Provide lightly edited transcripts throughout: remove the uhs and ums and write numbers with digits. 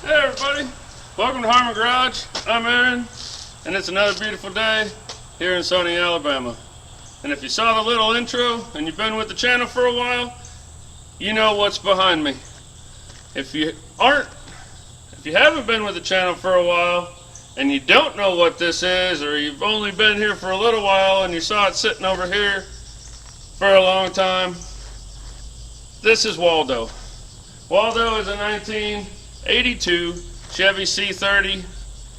Hey everybody, welcome to Harmon Garage. I'm Aaron, and it's another beautiful day here in sunny Alabama. And if you saw the little intro and you've been with the channel for a while, you know what's behind me. If you haven't been with the channel for a while and you don't know what this is, or you've only been here for a little while and you saw it sitting over here for a long time, this is Waldo. Waldo is a 1982 Chevy C30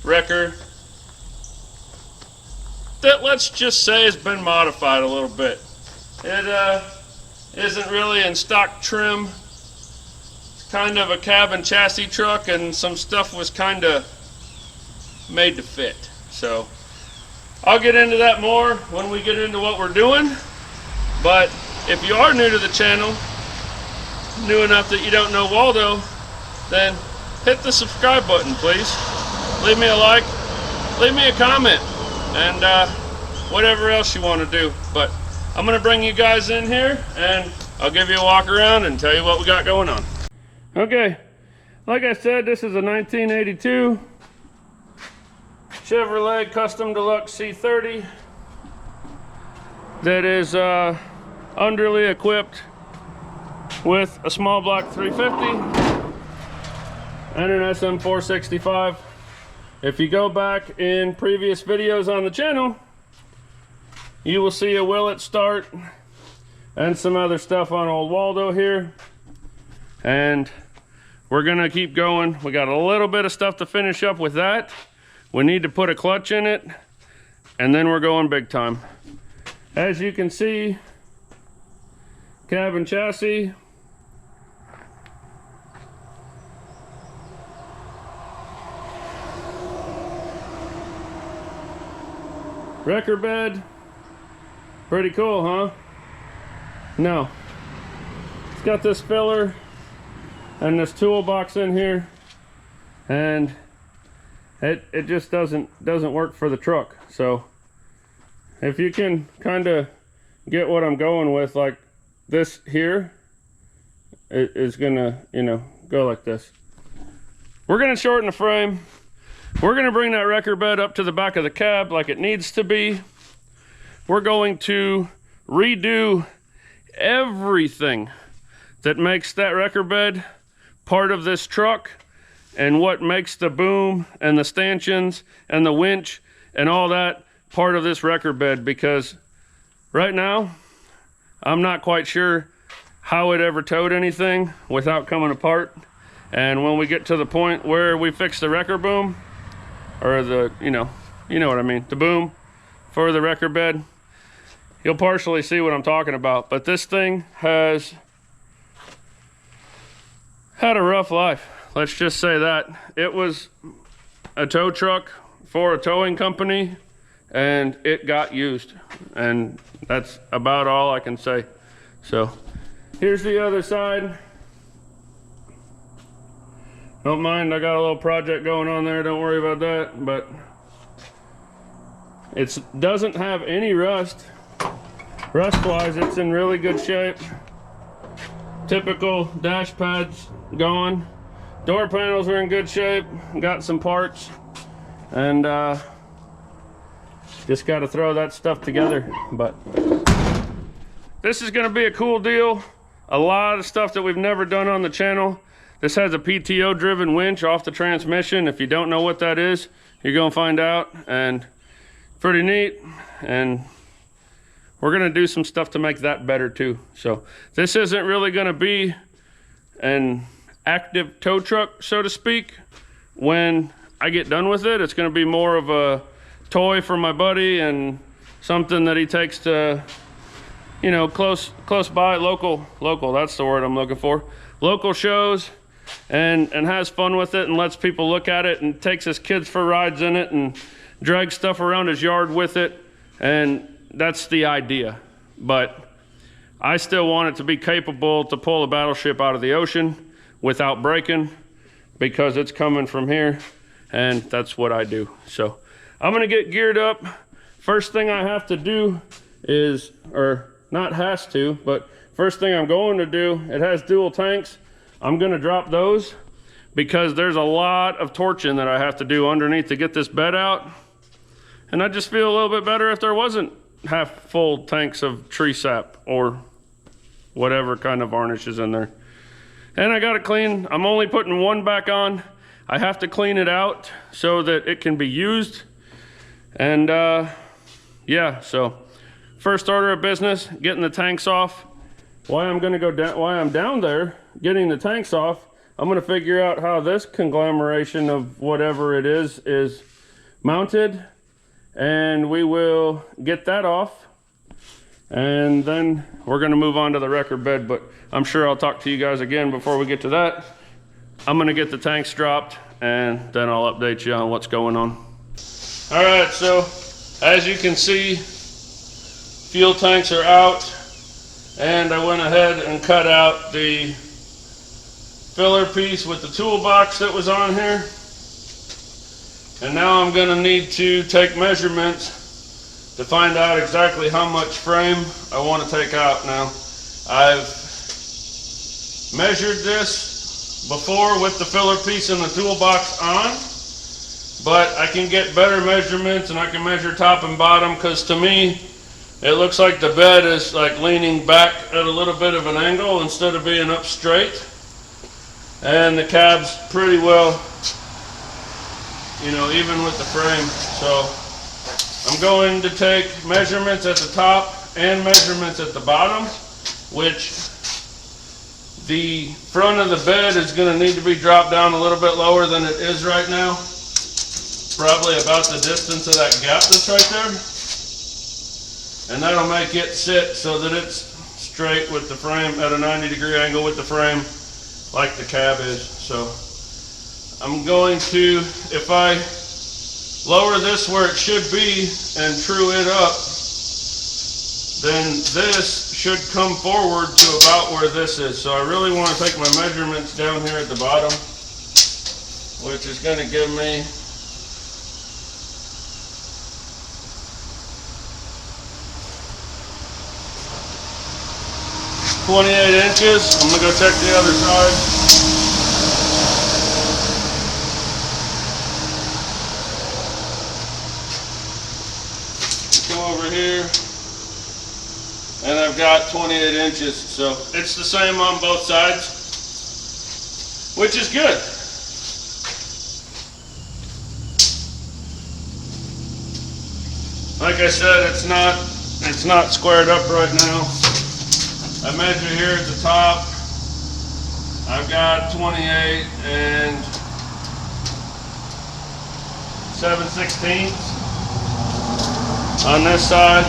wrecker that, let's just say, has been modified a little bit. It isn't really in stock trim. It's kind of a cabin chassis truck, and some stuff was kind of made to fit. So I'll get into that more when we get into what we're doing. But if you are new to the channel, new enough that you don't know Waldo, then hit the subscribe button, please. Leave me a like, leave me a comment, and whatever else you want to do. But I'm going to bring you guys in here and I'll give you a walk around and tell you what we got going on. Okay, like I said, this is a 1982 Chevrolet Custom Deluxe C30 that is underly equipped with a small block 350 and an SM465. If you go back in previous videos on the channel, you will see a Willet start and some other stuff on old Waldo here. And we're gonna keep going. We got a little bit of stuff to finish up with that. We need to put a clutch in it, and then we're going big time. As you can see, cabin chassis, wrecker bed, pretty cool, huh? No, it's got this filler and this toolbox in here, and it just doesn't work for the truck. So if you can kind of get what I'm going with, like this here, it is gonna, go like this. We're gonna shorten the frame. We're going to bring that wrecker bed up to the back of the cab like it needs to be. We're going to redo everything that makes that wrecker bed part of this truck, and what makes the boom and the stanchions and the winch and all that part of this wrecker bed, because right now I'm not quite sure how it ever towed anything without coming apart. And when we get to the point where we fix the wrecker boom, or the, you know what I mean, the boom for the wrecker bed, you'll partially see what I'm talking about. But this thing has had a rough life. Let's just say that. It was a tow truck for a towing company, and it got used. And that's about all I can say. So here's the other side. Don't mind, I got a little project going on there, don't worry about that. But it doesn't have any rust. Rust-wise, it's in really good shape. Typical dash pads gone. Door panels are in good shape. Got some parts. And just got to throw that stuff together. But this is going to be a cool deal. A lot of stuff that we've never done on the channel. This has a PTO driven winch off the transmission. If you don't know what that is, you're gonna find out, and pretty neat. And we're gonna do some stuff to make that better too. So this isn't really gonna be an active tow truck, so to speak. When I get done with it, it's gonna be more of a toy for my buddy and something that he takes to, close by, local, that's the word I'm looking for. Local shows. And has fun with it, and lets people look at it, and takes his kids for rides in it, and drags stuff around his yard with it. And that's the idea. But I still want it to be capable to pull a battleship out of the ocean without breaking, because it's coming from here, and that's what I do. So I'm gonna get geared up. First thing I have to do is, or not has to, but first thing I'm going to do, it has dual tanks. I'm gonna drop those, because there's a lot of torching that I have to do underneath to get this bed out. And I just feel a little bit better if there wasn't half full tanks of tree sap or whatever kind of varnish is in there. And I got it clean. I'm only putting one back on. I have to clean it out so that it can be used. And yeah, so first order of business, getting the tanks off. While I'm down there getting the tanks off, I'm gonna figure out how this conglomeration of whatever it is mounted, and we will get that off. And then we're gonna move on to the wrecker bed, but I'm sure I'll talk to you guys again before we get to that. I'm gonna get the tanks dropped and then I'll update you on what's going on. All right, so as you can see, fuel tanks are out, and I went ahead and cut out the filler piece with the toolbox that was on here. And now I'm gonna need to take measurements to find out exactly how much frame I want to take out. Now, I've measured this before with the filler piece and the toolbox on, but I can get better measurements and I can measure top and bottom, because to me it looks like the bed is like leaning back at a little bit of an angle instead of being up straight, and the cab's pretty well, you know, even with the frame. So I'm going to take measurements at the top and measurements at the bottom, which the front of the bed is going to need to be dropped down a little bit lower than it is right now. Probably about the distance of that gap that's right there. And that'll make it sit so that it's straight with the frame at a 90-degree angle with the frame like the cab is. So I'm going to, if I lower this where it should be and true it up, then this should come forward to about where this is. So I really want to take my measurements down here at the bottom, which is going to give me 28 inches. I'm going to go check the other side. Come over here, and I've got 28 inches. So it's the same on both sides, which is good. Like I said, it's not squared up right now. I measure here at the top. I've got 28 and 7/16 on this side.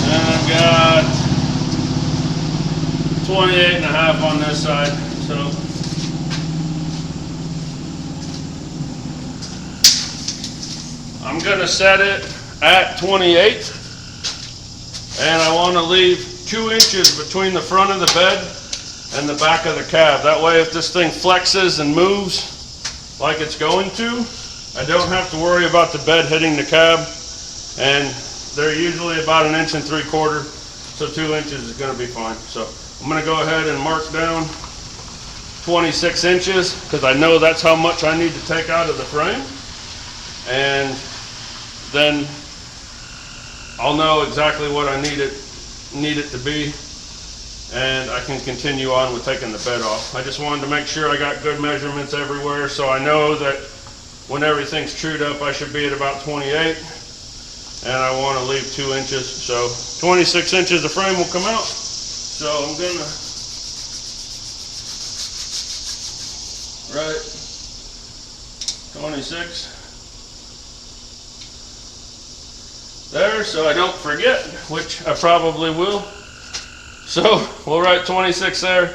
And I've got 28.5 on this side. So I'm going to set it at 28, and I want to leave 2 inches between the front of the bed and the back of the cab. That way, if this thing flexes and moves like it's going to, I don't have to worry about the bed hitting the cab. And they're usually about 1 3/4 inches, so 2 inches is going to be fine. So I'm going to go ahead and mark down 26 inches because I know that's how much I need to take out of the frame. And then I'll know exactly what I need it to be, and I can continue on with taking the bed off. I just wanted to make sure I got good measurements everywhere, so I know that when everything's trued up I should be at about 28, and I want to leave 2 inches. So 26 inches the frame will come out. So I'm gonna write 26 there so I don't forget, which I probably will. So we'll write 26 there.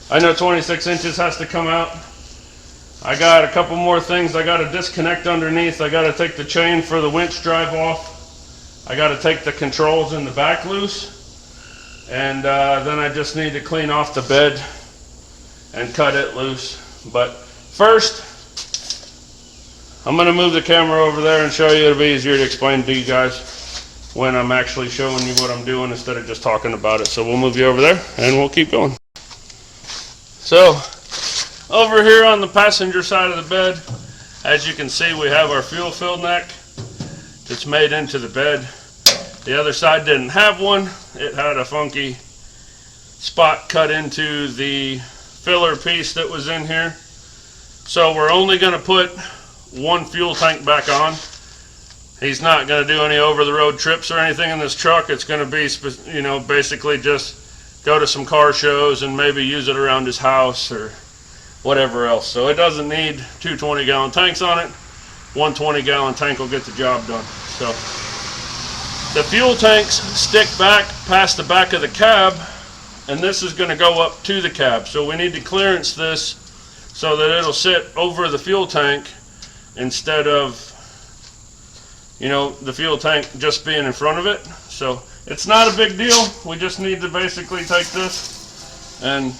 I know 26 inches has to come out. I got a couple more things I got to disconnect underneath. I got to take the chain for the winch drive off. I got to take the controls in the back loose. And then I just need to clean off the bed and cut it loose. But first, I'm going to move the camera over there and show you. It'll be easier to explain to you guys when I'm actually showing you what I'm doing instead of just talking about it. So we'll move you over there and we'll keep going. So over here on the passenger side of the bed, as you can see, we have our fuel fill neck that's made into the bed. The other side didn't have one. It had a funky spot cut into the filler piece that was in here. So we're only going to put one fuel tank back on. He's not going to do any over-the-road trips or anything in this truck. It's going to be, you know, basically just go to some car shows and maybe use it around his house or whatever else. So it doesn't need two 20-gallon tanks on it. One 20-gallon tank will get the job done. So the fuel tanks stick back past the back of the cab, and this is going to go up to the cab. So we need to clearance this so that it'll sit over the fuel tank instead of, you know, the fuel tank just being in front of it. So it's not a big deal. We just need to basically take this and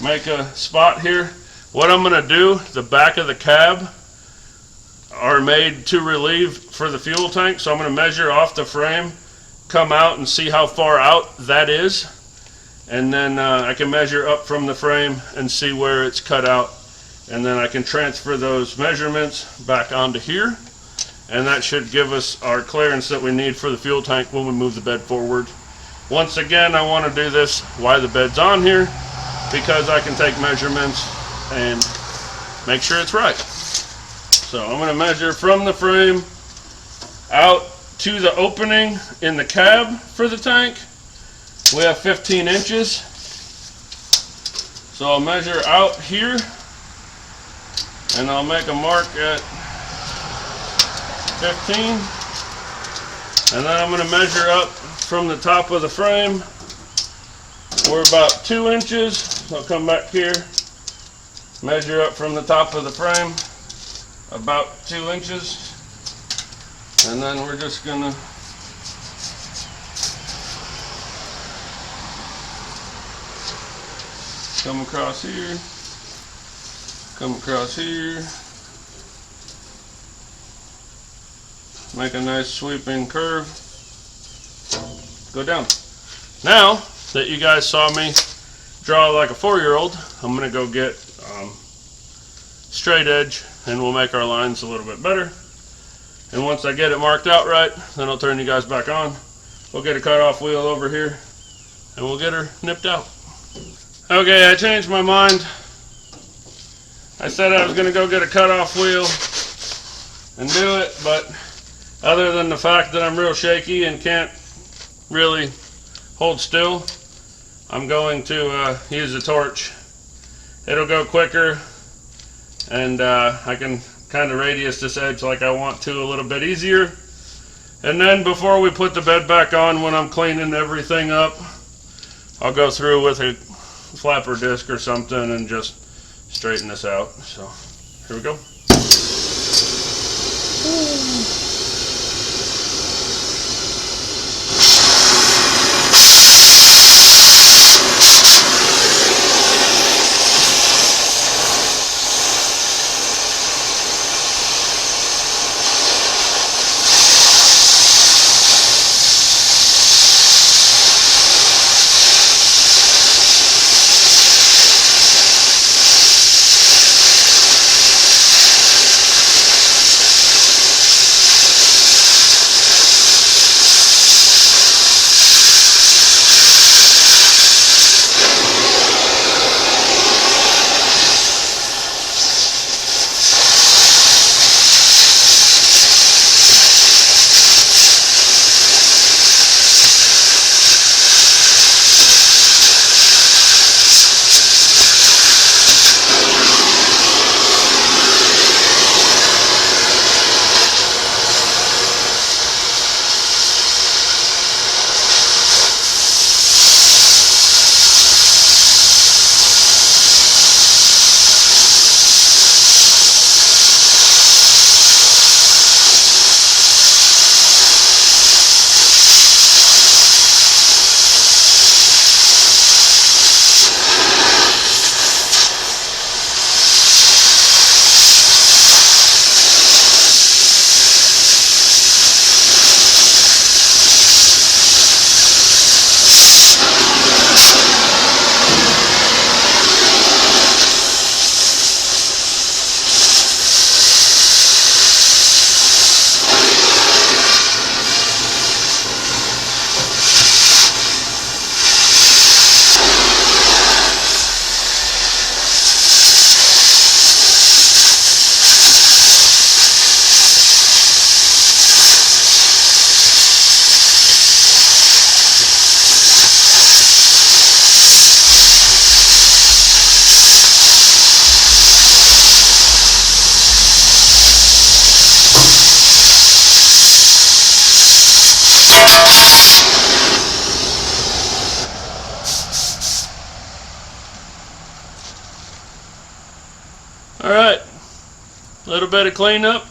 make a spot here. What I'm going to do, the back of the cab are made to relieve for the fuel tank, so I'm going to measure off the frame, come out and see how far out that is, and then I can measure up from the frame and see where it's cut out, and then I can transfer those measurements back onto here, and that should give us our clearance that we need for the fuel tank when we move the bed forward. Once again, I want to do this while the bed's on here because I can take measurements and make sure it's right. So I'm going to measure from the frame out to the opening in the cab for the tank. We have 15 inches. So I'll measure out here and I'll make a mark at 15. And then I'm going to measure up from the top of the frame. We're about 2 inches. I'll come back here, measure up from the top of the frame about 2 inches, and then we're just gonna come across here, come across here, make a nice sweeping curve, go down. Now that you guys saw me draw like a 4-year-old, I'm gonna go get straight edge, and we'll make our lines a little bit better. And once I get it marked out right, then I'll turn you guys back on. We'll get a cutoff wheel over here and we'll get her nipped out. Okay, I changed my mind. I said I was going to go get a cutoff wheel and do it, but other than the fact that I'm real shaky and can't really hold still, I'm going to use a torch. It'll go quicker, and I can kind of radius this edge like I want to a little bit easier. And then before we put the bed back on, when I'm cleaning everything up, I'll go through with a flapper disc or something and just straighten this out. So here we go. All right, a little bit of cleanup.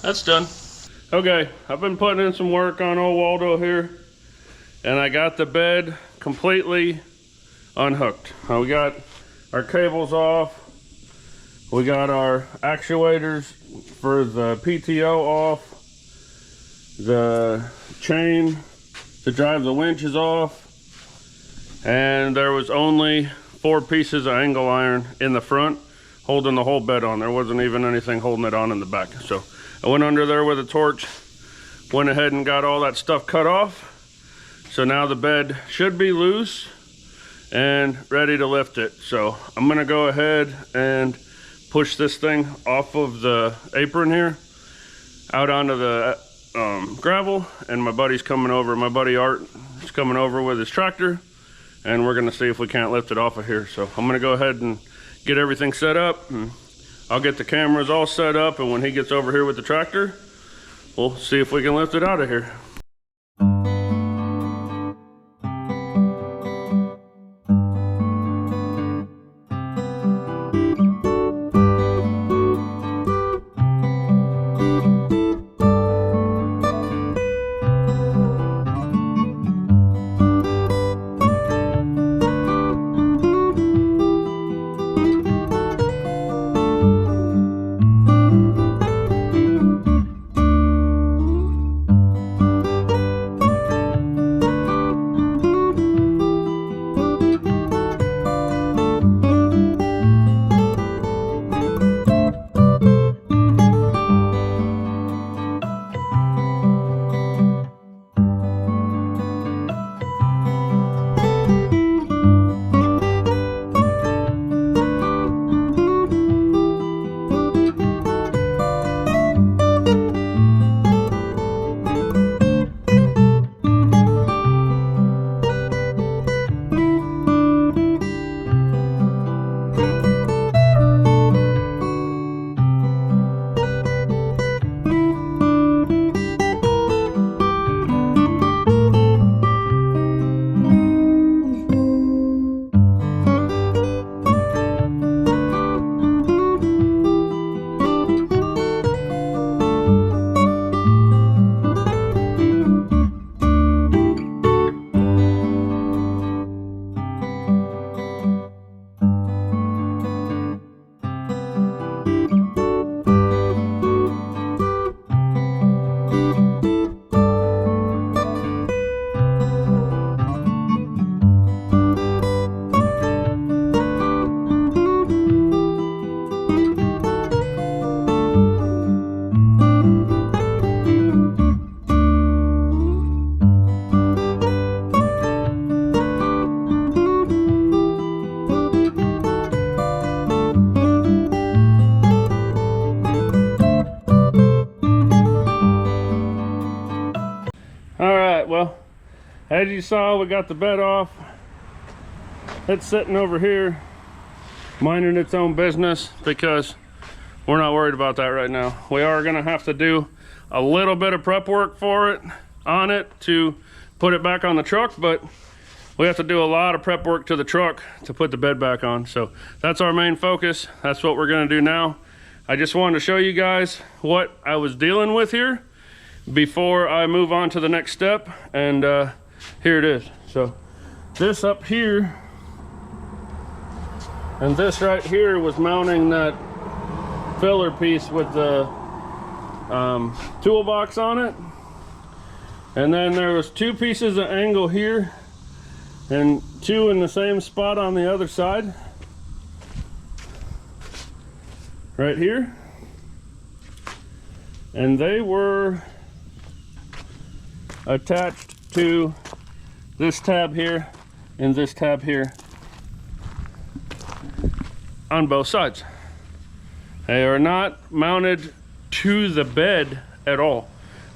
That's done. Okay, I've been putting in some work on old Waldo here, and I got the bed completely unhooked. We got our cables off. We got our actuators for the PTO off. The chain to drive the winch is off. And there was only 4 pieces of angle iron in the front holding the whole bed on. There wasn't even anything holding it on in the back. So I went under there with a torch, went ahead and got all that stuff cut off. So now the bed should be loose and ready to lift it. So I'm gonna go ahead and push this thing off of the apron here out onto the gravel, and my buddy's coming over. My buddy Art is coming over with his tractor, and we're gonna see if we can't lift it off of here. So I'm gonna go ahead and get everything set up, and I'll get the cameras all set up, and when he gets over here with the tractor, we'll see if we can lift it out of here. Well, as you saw, we got the bed off. It's sitting over here minding its own business because we're not worried about that right now. We are gonna have to do a little bit of prep work for it on it to put it back on the truck, but we have to do a lot of prep work to the truck to put the bed back on. So that's our main focus. That's what we're gonna do now. I just wanted to show you guys what I was dealing with here before I move on to the next step, and here it is. So this up here and this right here was mounting that filler piece with the toolbox on it, and then there was 2 pieces of angle here and 2 in the same spot on the other side right here, and they were attached to this tab here and this tab here on both sides. They are not mounted to the bed at all.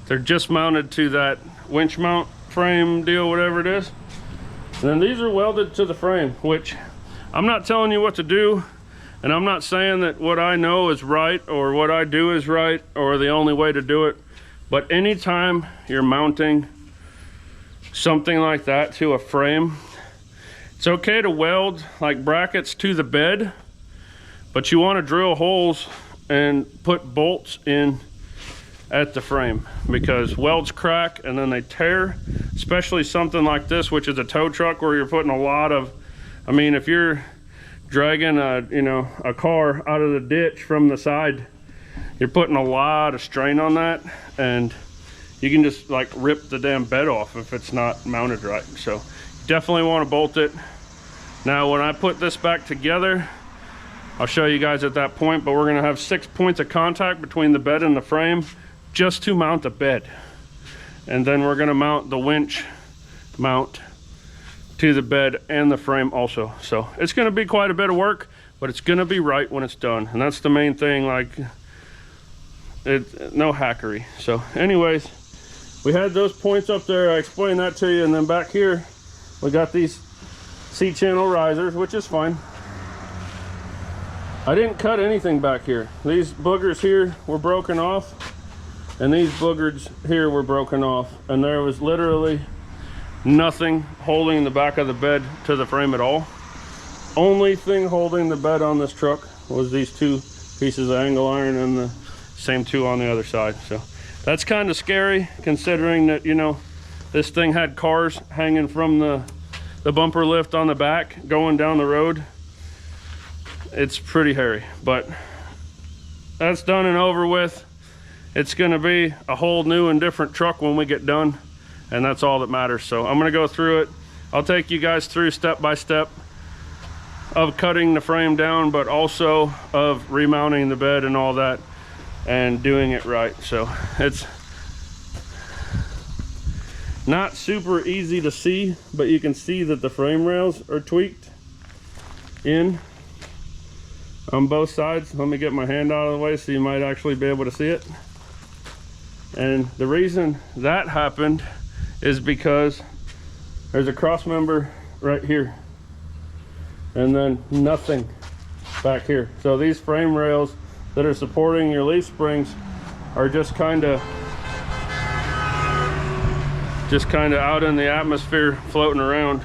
They're just mounted to that winch mount frame deal, whatever it is. And then these are welded to the frame, which I'm not telling you what to do, and I'm not saying that what I know is right or what I do is right or the only way to do it. But anytime you're mounting something like that to a frame, it's okay to weld like brackets to the bed, But you want to drill holes and put bolts in at the frame, because welds crack and then they tear, especially something like this, which is a tow truck where you're putting a lot of, I mean, if you're dragging a car out of the ditch from the side, you're putting a lot of strain on that, and you can just like rip the damn bed off if it's not mounted right. So definitely want to bolt it. Now when I put this back together, I'll show you guys at that point, but we're going to have 6 points of contact between the bed and the frame just to mount the bed. And then we're going to mount the winch mount to the bed and the frame also. So it's going to be quite a bit of work, but it's going to be right when it's done. And that's the main thing, like no hackery. So anyways, we had those points up there. I explained that to you. And then back here, we got these C-channel risers, which is fine. I didn't cut anything back here. These boogers here were broken off, and these boogers here were broken off, and there was literally nothing holding the back of the bed to the frame at all. Only thing holding the bed on this truck was these 2 pieces of angle iron and the same 2 on the other side. So that's kind of scary, considering that, you know, this thing had cars hanging from the bumper lift on the back going down the road. It's pretty hairy, but that's done and over with. It's going to be a whole new and different truck when we get done, and that's all that matters. So I'm going to go through it. I'll take you guys through step by step of cutting the frame down, but also of remounting the bed and all that and doing it right. So it's not super easy to see, but you can see that the frame rails are tweaked in on both sides. Let me get my hand out of the way so you might actually be able to see it. And the reason that happened is because there's a cross member right here and then nothing back here. So these frame rails that are supporting your leaf springs are just kind of out in the atmosphere floating around,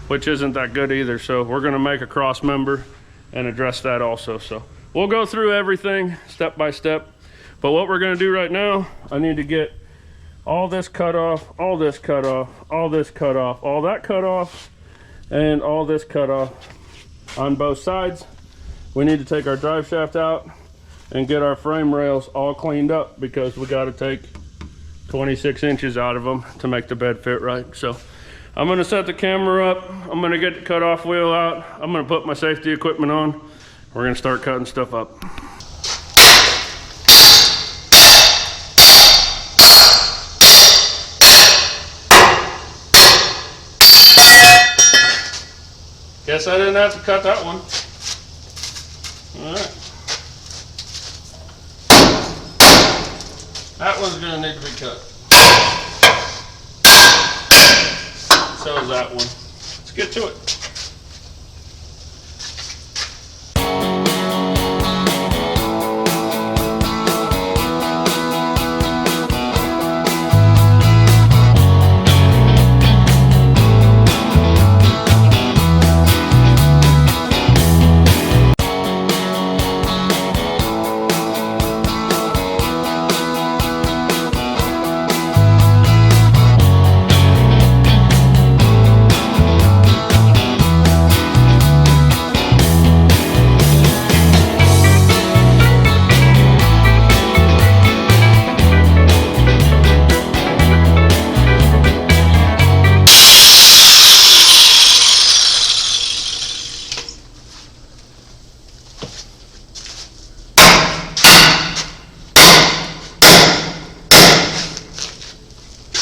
which isn't that good either. So we're going to make a cross member and address that also. So we'll go through everything step by step, but what we're going to do right now, I need to get all this cut off, all this cut off, all this cut off, all that cut off, and all this cut off on both sides. We need to take our drive shaft out and get our frame rails all cleaned up, because we got to take 26 inches out of them to make the bed fit right. So I'm going to set the camera up. I'm going to get the cutoff wheel out. I'm going to put my safety equipment on. We're going to start cutting stuff up. Guess I didn't have to cut that one. All right. That one's going to need to be cut. So is that one. Let's get to it.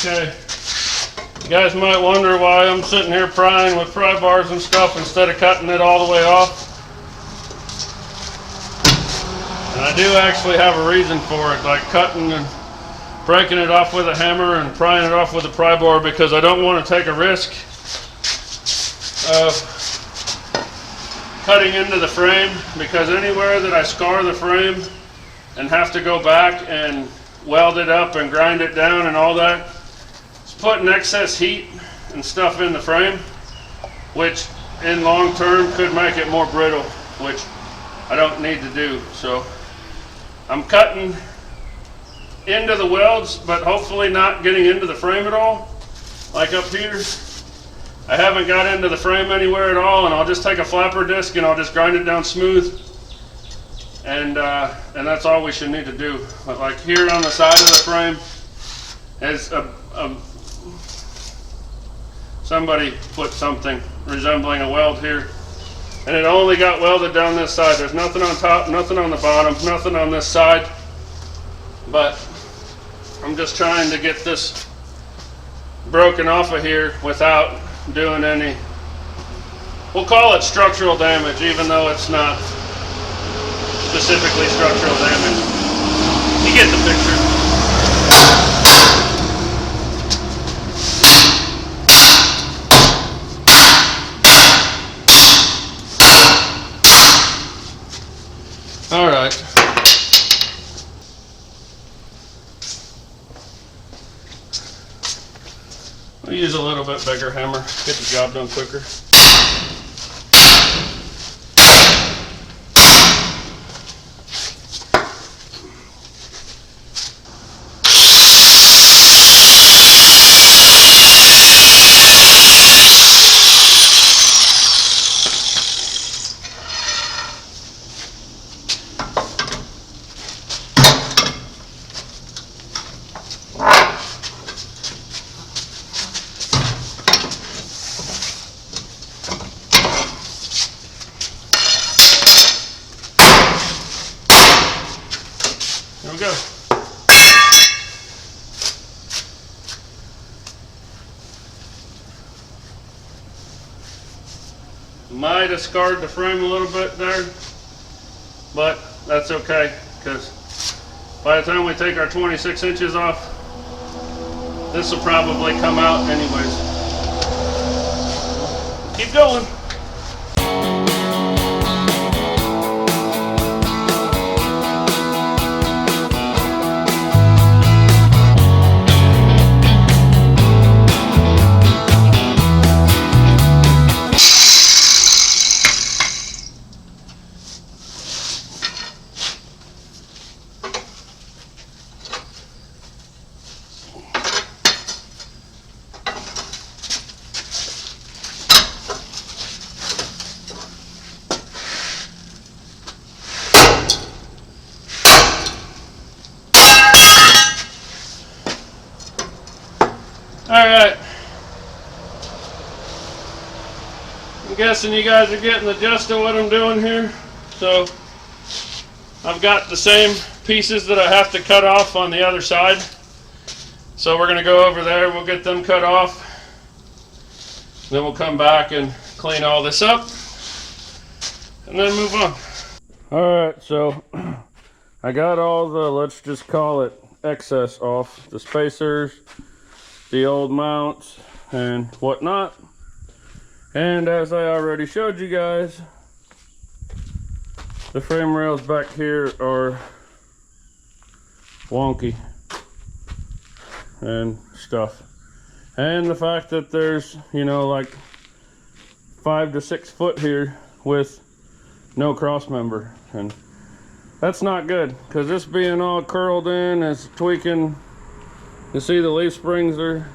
Okay, you guys might wonder why I'm sitting here prying with pry bars and stuff instead of cutting it all the way off. And I do actually have a reason for it, like cutting and breaking it off with a hammer and prying it off with a pry bar, because I don't want to take a risk of cutting into the frame, because anywhere that I scar the frame and have to go back and weld it up and grind it down and all that, it's putting excess heat and stuff in the frame, which in long term could make it more brittle, which I don't need to do. So I'm cutting into the welds, but hopefully not getting into the frame at all. Like up here, I haven't got into the frame anywhere at all, and I'll just take a flapper disc and I'll just grind it down smooth. And that's all we should need to do. But like here on the side of the frame is somebody put something resembling a weld here, and it only got welded down this side. There's nothing on top, nothing on the bottom, nothing on this side. But I'm just trying to get this broken off of here without doing any, we'll call it structural damage, even though it's not specifically structural damage. You get the picture. All right. We'll use a little bit bigger hammer, get the job done quicker. Here we go. Might have scarred the frame a little bit there, but that's okay, because by the time we take our 26 inches off, this will probably come out anyways. Keep going. Alright, I'm guessing you guys are getting the gist of what I'm doing here. So I've got the same pieces that I have to cut off on the other side. So we're going to go over there, we'll get them cut off. Then we'll come back and clean all this up and then move on. Alright, so I got all the, let's just call it excess off, the spacers, the old mounts and whatnot. And as I already showed you guys, the frame rails back here are wonky and stuff. And the fact that there's, you know, like 5 to 6 foot here with no cross member, and that's not good, because this being all curled in is tweaking. You see the leaf springs are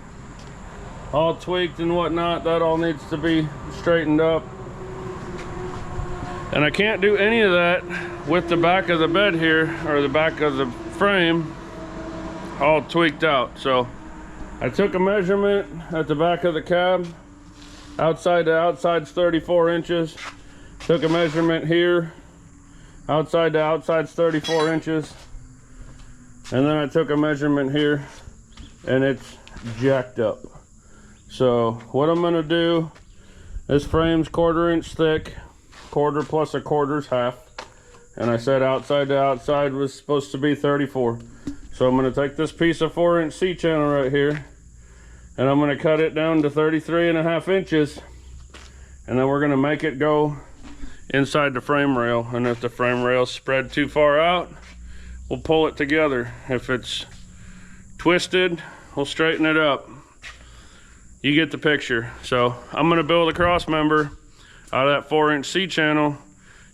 all tweaked and whatnot. That all needs to be straightened up. And I can't do any of that with the back of the bed here, or the back of the frame, all tweaked out. So I took a measurement at the back of the cab. Outside to outside's 34 inches. Took a measurement here. Outside to outside's 34 inches. And then I took a measurement here, and it's jacked up. So what I'm gonna do, this frame's 1/4 inch thick, 1/4 plus 1/4 is half, and I said outside to outside was supposed to be 34. So I'm gonna take this piece of 4-inch C-channel right here, and I'm gonna cut it down to 33.5 inches, and then we're gonna make it go inside the frame rail. And if the frame rail's spread too far out, we'll pull it together. If it's twisted, we'll straighten it up. You get the picture. So I'm gonna build a cross member out of that 4-inch C-channel,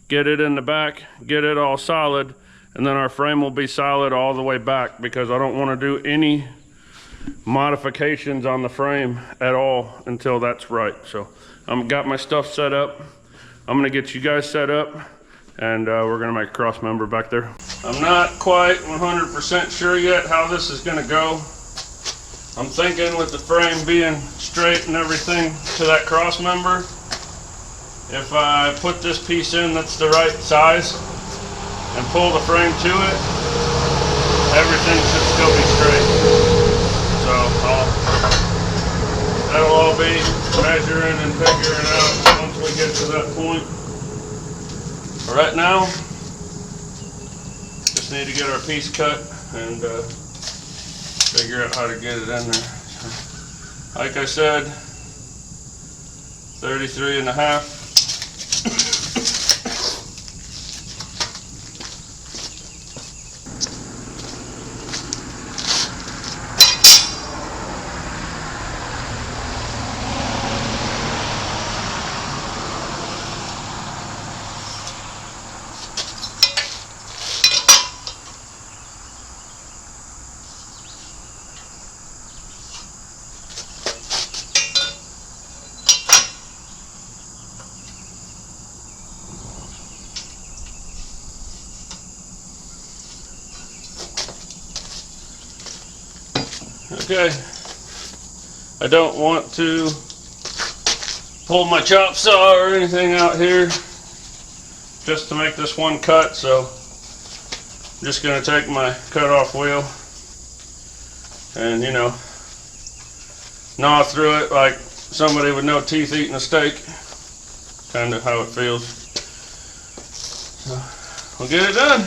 get it in the back, get it all solid, and then our frame will be solid all the way back, because I don't want to do any modifications on the frame at all until that's right. So I've got my stuff set up. I'm gonna get you guys set up, and we're gonna make a cross member back there. I'm not quite 100% sure yet how this is gonna go. I'm thinking with the frame being straight and everything to that cross member, if I put this piece in that's the right size and pull the frame to it, everything should still be straight. So that'll all be measuring and figuring out once we get to that point. But right now, just need to get our piece cut and figure out how to get it in there. So, like I said, 33.5. Okay, I don't want to pull my chop saw or anything out here just to make this one cut, so I'm just going to take my cut off wheel and, you know, gnaw through it like somebody with no teeth eating a steak. Kind of how it feels. So we'll get it done.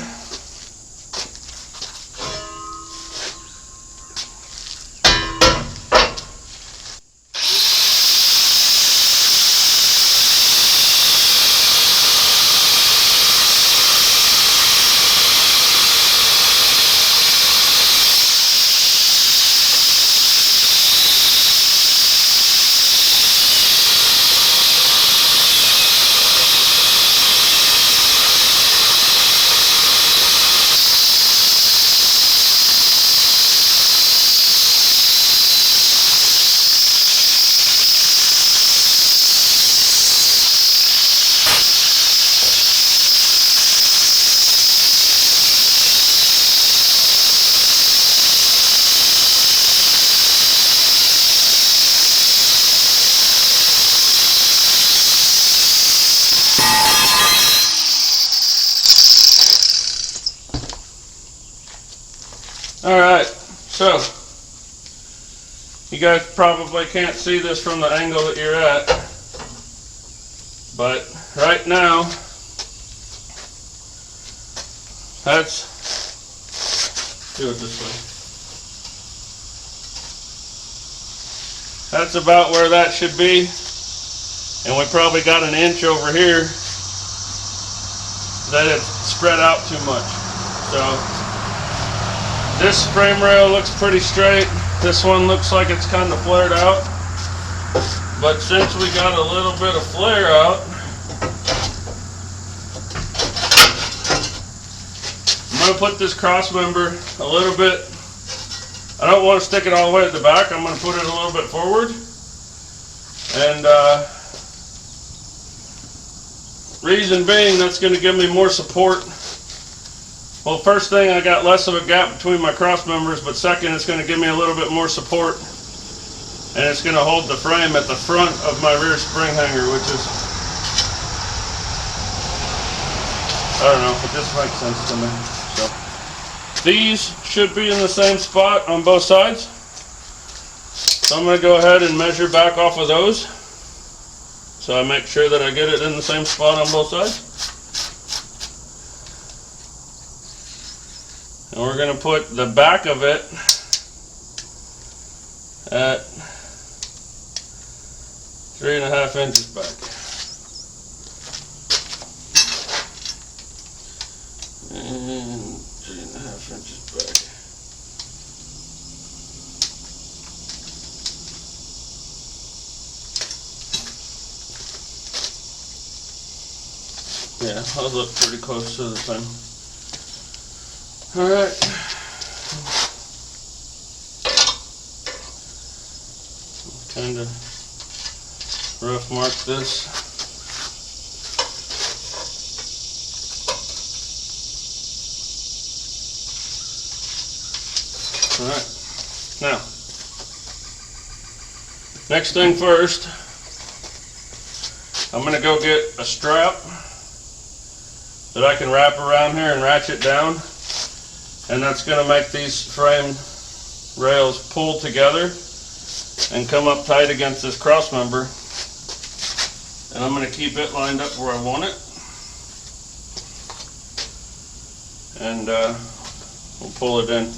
Alright, so you guys probably can't see this from the angle that you're at, but right now do it this way. That's about where that should be, and we probably got an inch over here that it's spread out too much. So this frame rail looks pretty straight. This one looks like it's kind of flared out. But since we got a little bit of flare out, I'm going to put this cross member a little bit. I don't want to stick it all the way at the back. I'm going to put it a little bit forward. And reason being, that's going to give me more support. Well, first thing, I got less of a gap between my cross members, but second, it's going to give me a little bit more support, and it's going to hold the frame at the front of my rear spring hanger, which is, I don't know, it just makes sense to me. So these should be in the same spot on both sides, so I'm going to go ahead and measure back off of those, so I make sure that I get it in the same spot on both sides. And we're going to put the back of it at 3.5 inches back. And 3.5 inches back. Yeah, those look pretty close to the same. Alright. Kind of rough mark this. Alright. Now, next thing first, I'm going to go get a strap that I can wrap around here and ratchet down, and that's going to make these frame rails pull together and come up tight against this cross member, and I'm going to keep it lined up where I want it, and we'll pull it in.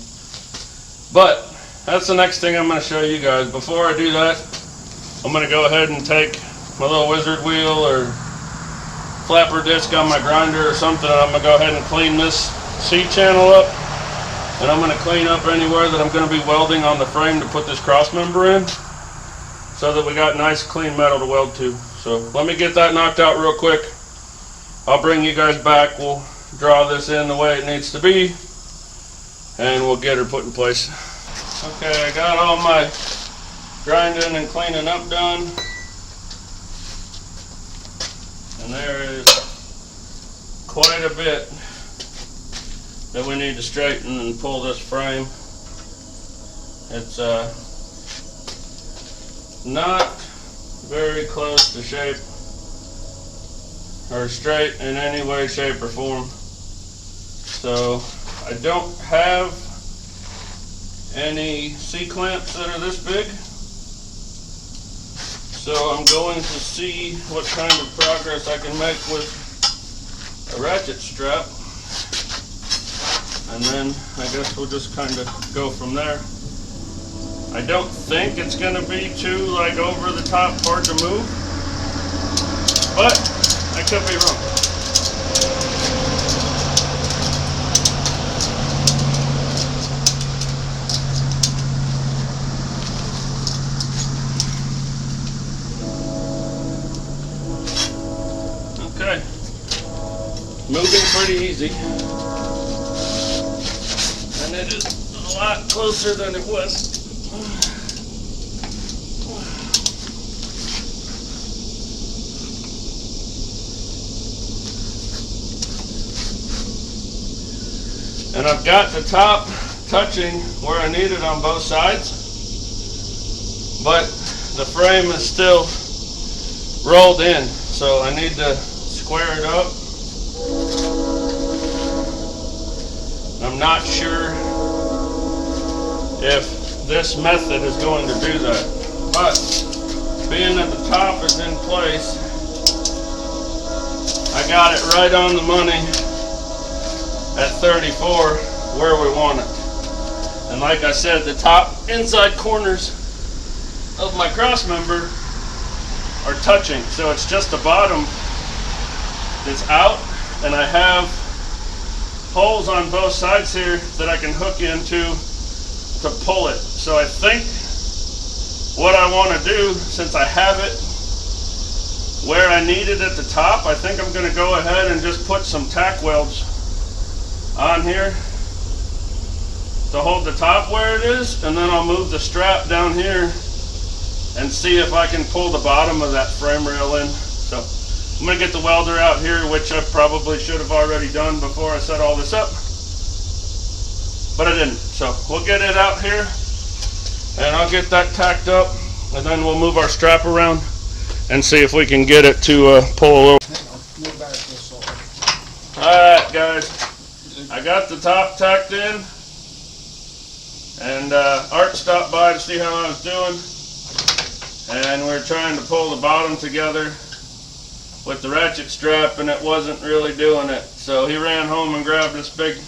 But that's the next thing I'm going to show you guys. Before I do that, I'm going to go ahead and take my little wizard wheel or flapper disc on my grinder or something, and I'm going to go ahead and clean this C-channel up, and I'm going to clean up anywhere that I'm going to be welding on the frame to put this cross member in, so that we got nice clean metal to weld to. So let me get that knocked out real quick. I'll bring you guys back. We'll draw this in the way it needs to be, and we'll get her put in place. Okay, I got all my grinding and cleaning up done. And there is quite a bit that we need to straighten and pull this frame. It's not very close to shape or straight in any way, shape, or form. So I don't have any C-clamps that are this big. So I'm going to see what kind of progress I can make with a ratchet strap, and then I guess we'll just kind of go from there. I don't think it's going to be too like over the top hard to move, but I could be wrong. Okay, moving pretty easy, and it is a lot closer than it was. And I've got the top touching where I need it on both sides, but the frame is still rolled in, so I need to square it up. I'm not sure if this method is going to do that, but being that the top is in place, I got it right on the money at 34 where we want it. And like I said, the top inside corners of my cross member are touching, so it's just the bottom that's out, and I have holes on both sides here that I can hook into to pull it. So I think what I want to do, since I have it where I need it at the top, I think I'm going to go ahead and just put some tack welds on here to hold the top where it is, and then I'll move the strap down here and see if I can pull the bottom of that frame rail in. So I'm going to get the welder out here, which I probably should have already done before I set all this up, but I didn't. So we'll get it out here, and I'll get that tacked up, and then we'll move our strap around and see if we can get it to pull a little. Alright guys, I got the top tacked in, and Art stopped by to see how I was doing, and we're trying to pull the bottom together with the ratchet strap, and it wasn't really doing it. So he ran home and grabbed this big,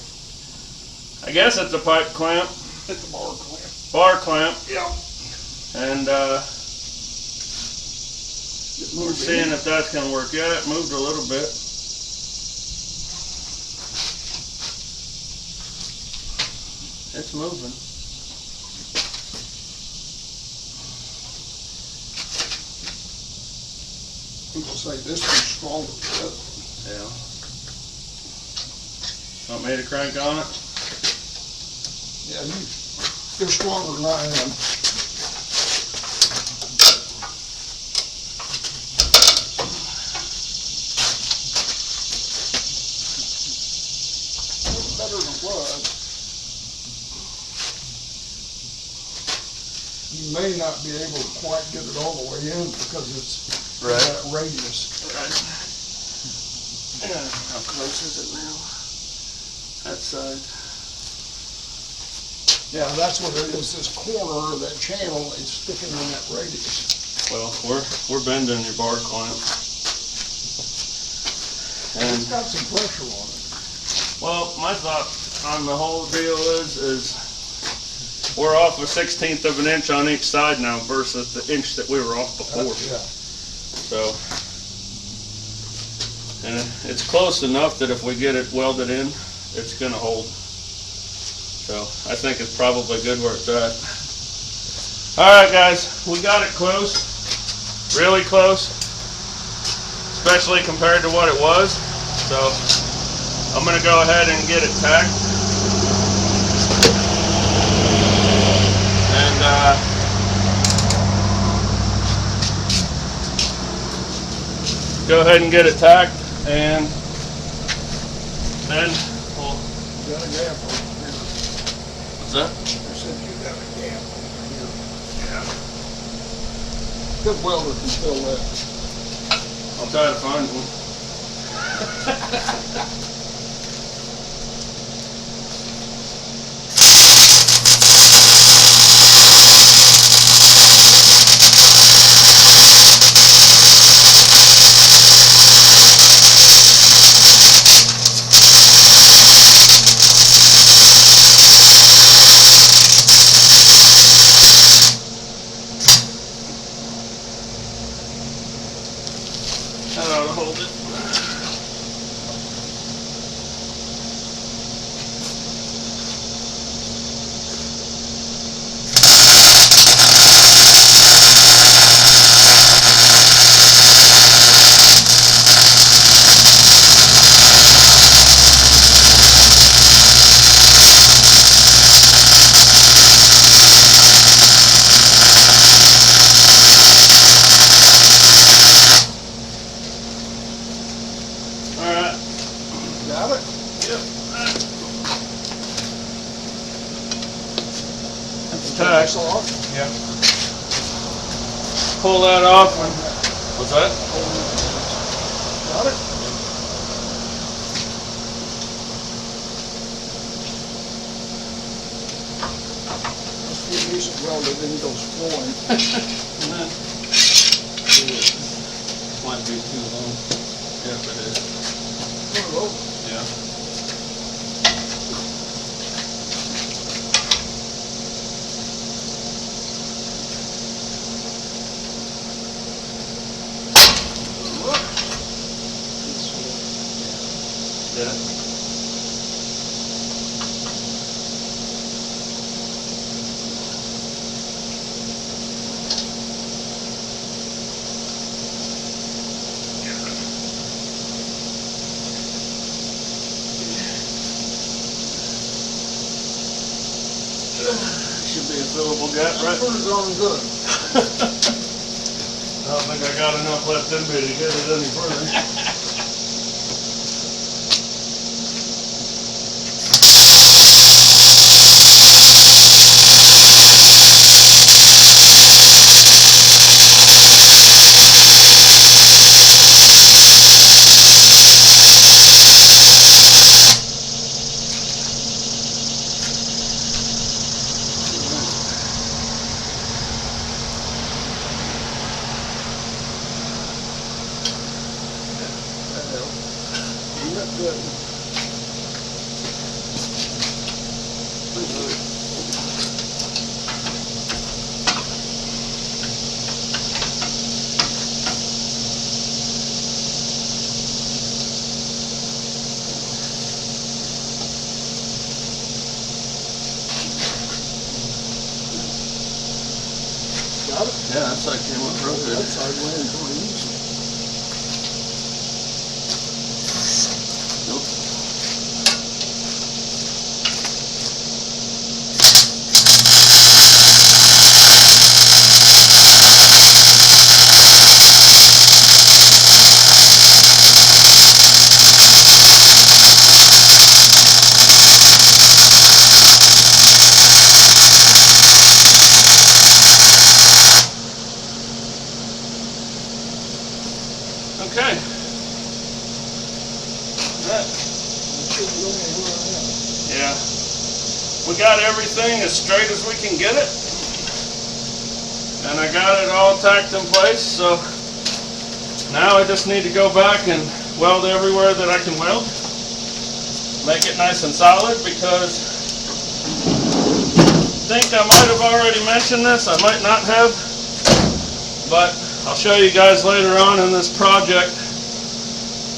I guess it's a pipe clamp. It's a bar clamp. Bar clamp. Yeah. And we're seeing if that's going to work. Yeah, it moved a little bit. It's moving. People say this one's stronger. Yeah. Want me to crank on it? Yeah, you're stronger than I am. It's better than it was. You may not be able to quite get it all the way in because it's that radius. Right. How close is it now? That side. Yeah, that's what it is. This corner of that channel is sticking in that radius. Well, we're bending your bar clamp. And It's got some pressure on it. well, my thought on the whole deal is we're off a 1/16 of an inch on each side now versus the inch that we were off before. Yeah. So, and it's close enough that if we get it welded in, it's gonna hold. So I think it's probably good where it's at. All right, guys, we got it close, really close, especially compared to what it was. So I'm gonna go ahead and get it tacked. And go ahead and get it tacked, and then we'll. You got a gap over here. What's that? I said you got a gap over here. Yeah. Good welder can fill that. I'll try to find one. That ought to hold it. Got it? Yep. That's tacked. Off. Yeah. Pull that off. What's that? Got it? Must be a decent welder, then he goes flowing. Might be too long. Yep, it is. Oh, Yeah. Did it? Should be a fillable gap, right? Put it on good. I don't think I got enough left in me to get it any further. Good. Got it? Yeah, that side came up real good. That side went in pretty easy. Okay. That. Yeah. We got everything as straight as we can get it. And I got it all tacked in place, so now I just need to go back and weld everywhere that I can weld. Make it nice and solid, because I think I might have already mentioned this, I might not have, but I'll show you guys later on in this project.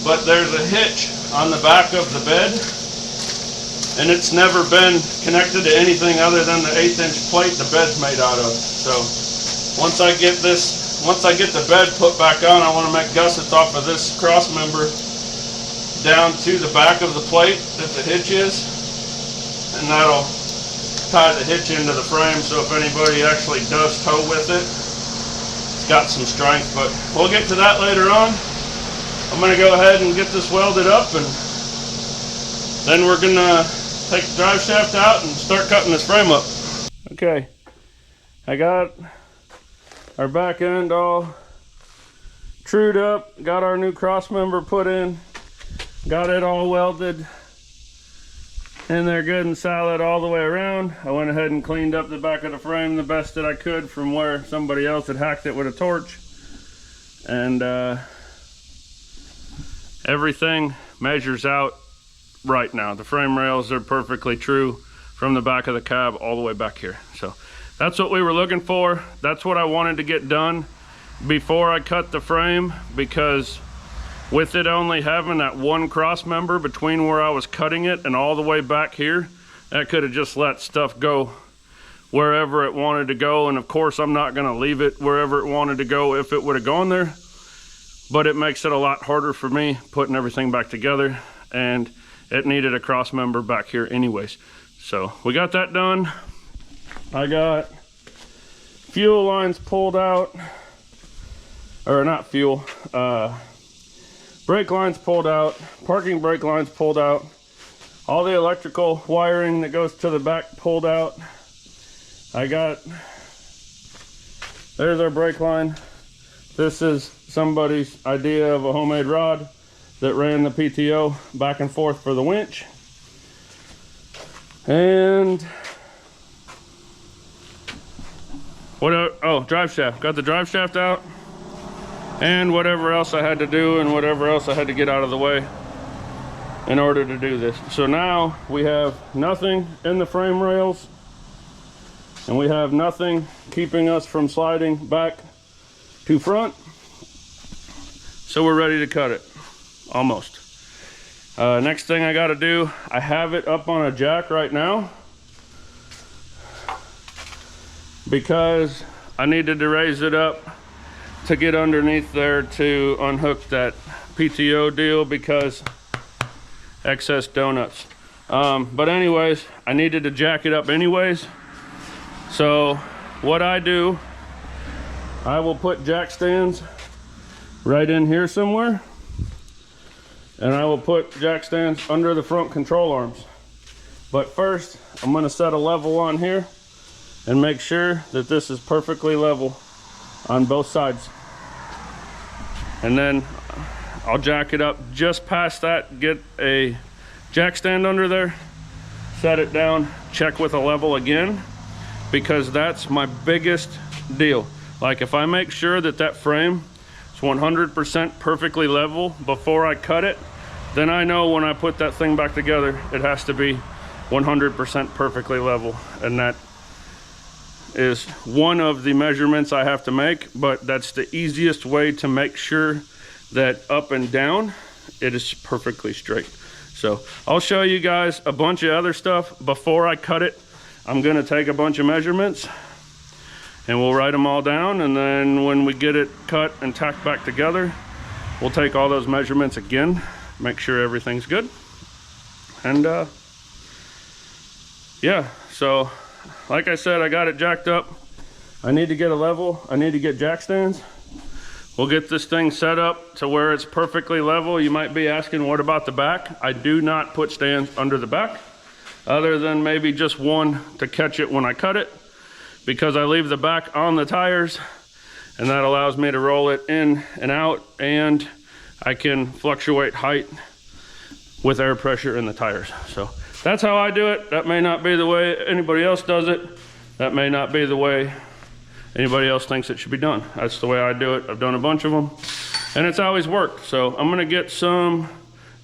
But there's a hitch on the back of the bed, and it's never been connected to anything other than the 1/8" plate the bed's made out of. So once I get the bed put back on, I want to make gussets off of this cross member down to the back of the plate that the hitch is, and that'll tie the hitch into the frame, so if anybody actually does tow with it, it's got some strength. But we'll get to that later on. I'm going to go ahead and get this welded up, and then we're going to take the drive shaft out and start cutting this frame up. Okay, I got our back end all trued up, got our new cross member put in, got it all welded in there good and solid all the way around. I went ahead and cleaned up the back of the frame the best that I could from where somebody else had hacked it with a torch, and everything measures out right now. The frame rails are perfectly true from the back of the cab all the way back here. So that's what we were looking for. That's what I wanted to get done before I cut the frame, because with it only having that one cross member between where I was cutting it and all the way back here, that could have just let stuff go wherever it wanted to go. And of course, I'm not going to leave it wherever it wanted to go if it would have gone there, but it makes it a lot harder for me putting everything back together, and it needed a cross member back here anyways. So we got that done. I got fuel lines pulled out, or not fuel, brake lines pulled out, parking brake lines pulled out, all the electrical wiring that goes to the back pulled out. I got, there's our brake line. This is somebody's idea of a homemade rod that ran the PTO back and forth for the winch. And drive shaft. Got the drive shaft out, and whatever else I had to do and whatever else I had to get out of the way in order to do this. So now we have nothing in the frame rails, and we have nothing keeping us from sliding back to front. So we're ready to cut it, almost. Next thing I got to do, I have it up on a jack right now because I needed to raise it up to get underneath there to unhook that PTO deal, because excess donuts. But anyways, I needed to jack it up anyways. So what I do, I will put jack stands right in here somewhere, and I will put jack stands under the front control arms. But first, I'm going to set a level on here and make sure that this is perfectly level on both sides. And then I'll jack it up just past that, get a jack stand under there, set it down, check with a level again, because that's my biggest deal. Like, if I make sure that that frame is 100% perfectly level before I cut it, then I know when I put that thing back together, it has to be 100% perfectly level. And that is one of the measurements I have to make, but that's the easiest way to make sure that up and down it is perfectly straight. So I'll show you guys a bunch of other stuff before I cut it. I'm gonna take a bunch of measurements and we'll write them all down, and then when we get it cut and tacked back together, we'll take all those measurements again, make sure everything's good. And yeah, so like I said, I got it jacked up. I need to get a level, I need to get jack stands. We'll get this thing set up to where it's perfectly level. You might be asking, what about the back? I do not put stands under the back, other than maybe just one to catch it when I cut it, because I leave the back on the tires, and that allows me to roll it in and out and I can fluctuate height with air pressure in the tires. So that's how I do it. That may not be the way anybody else does it. That may not be the way anybody else thinks it should be done. That's the way I do it. I've done a bunch of them and it's always worked. So I'm gonna get some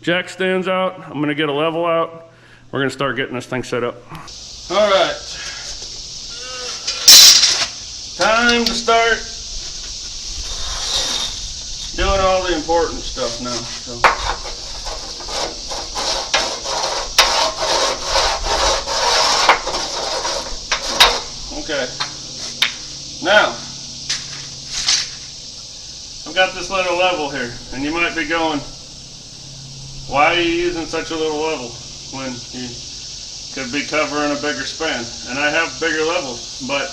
jack stands out. I'm gonna get a level out. We're gonna start getting this thing set up. All right, time to start doing all the important stuff now. So. Okay, now I've got this little level here, and you might be going, why are you using such a little level when you could be covering a bigger span? And I have bigger levels, but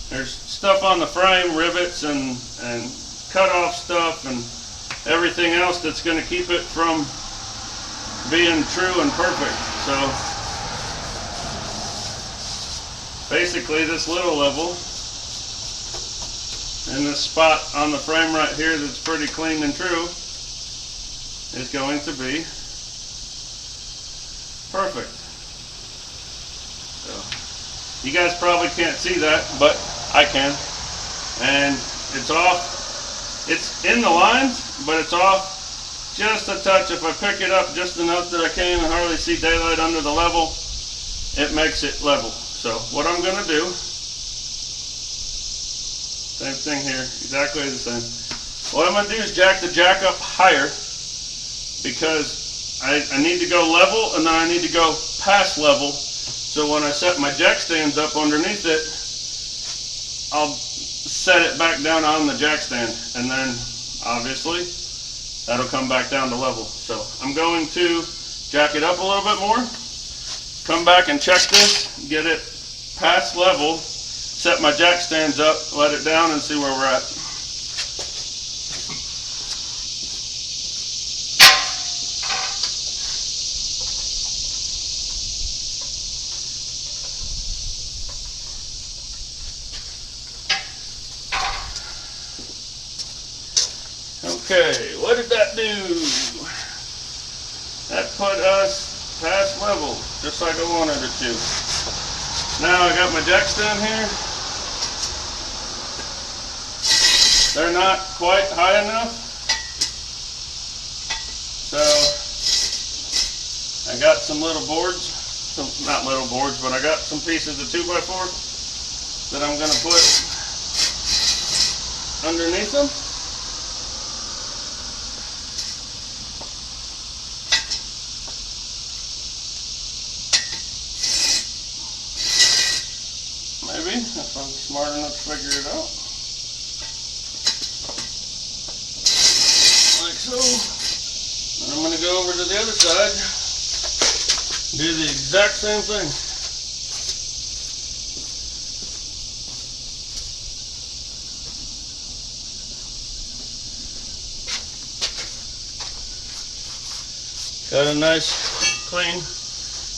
there's stuff on the frame, rivets and cut off stuff and everything else that's going to keep it from being true and perfect. So basically this little level and this spot on the frame right here that's pretty clean and true is going to be perfect. So you guys probably can't see that, but I can. And it's off, it's in the lines, but it's off just a touch. If I pick it up just enough that I can't even hardly see daylight under the level, it makes it level. So what I'm going to do, same thing here, exactly the same. What I'm going to do is jack the jack up higher because I need to go level and then I need to go past level. So when I set my jack stands up underneath it, I'll set it back down on the jack stand and then obviously that'll come back down to level. So I'm going to jack it up a little bit more, come back and check this, get it past level, set my jack stands up, let it down, and see where we're at. Okay, what did that do? That put us past level, just like I wanted it to. Now I got my jack stand here. They're not quite high enough. So I got some little boards, not little boards, but I got some pieces of 2x4 that I'm going to put underneath them. Maybe, if I'm smart enough to figure it out. Like so. And I'm going to go over to the other side, do the exact same thing. Got a nice, clean,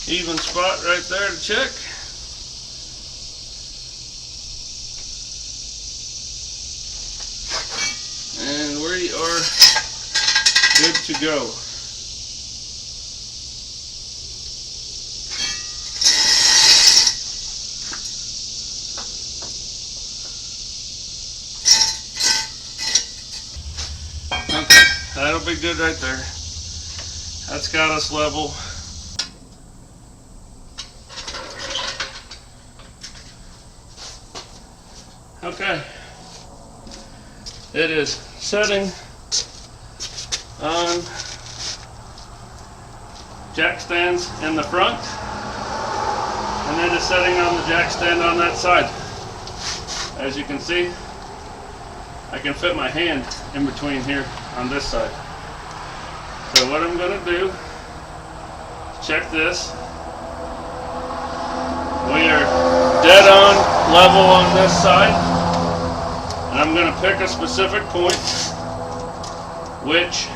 even spot right there to check. And we are good to go. Okay, that'll be good right there. That's got us level. Okay. It is setting on jack stands in the front, and it is setting on the jack stand on that side. As you can see, I can fit my hand in between here on this side. So what I'm going to do, check this. We are dead on level on this side. And I'm going to pick a specific point, which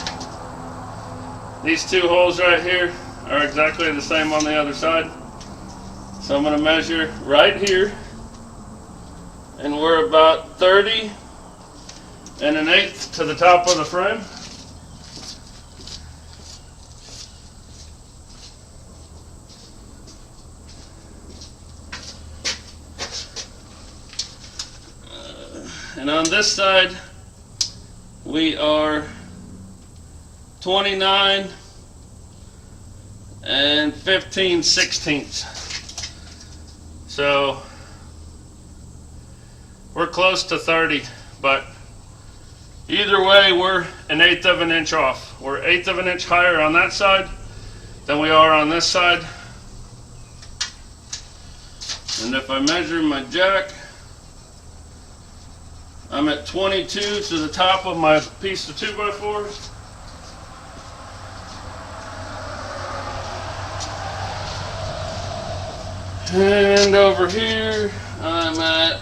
these two holes right here are exactly the same on the other side. So I'm going to measure right here, and we're about 30 and 1/8 to the top of the frame. And on this side, we are 29 and 15/16. So we're close to 30, but either way, we're 1/8 of an inch off. We're 1/8 of an inch higher on that side than we are on this side. And if I measure my jack, I'm at 22 to the top of my piece of 2x4. And over here, I'm at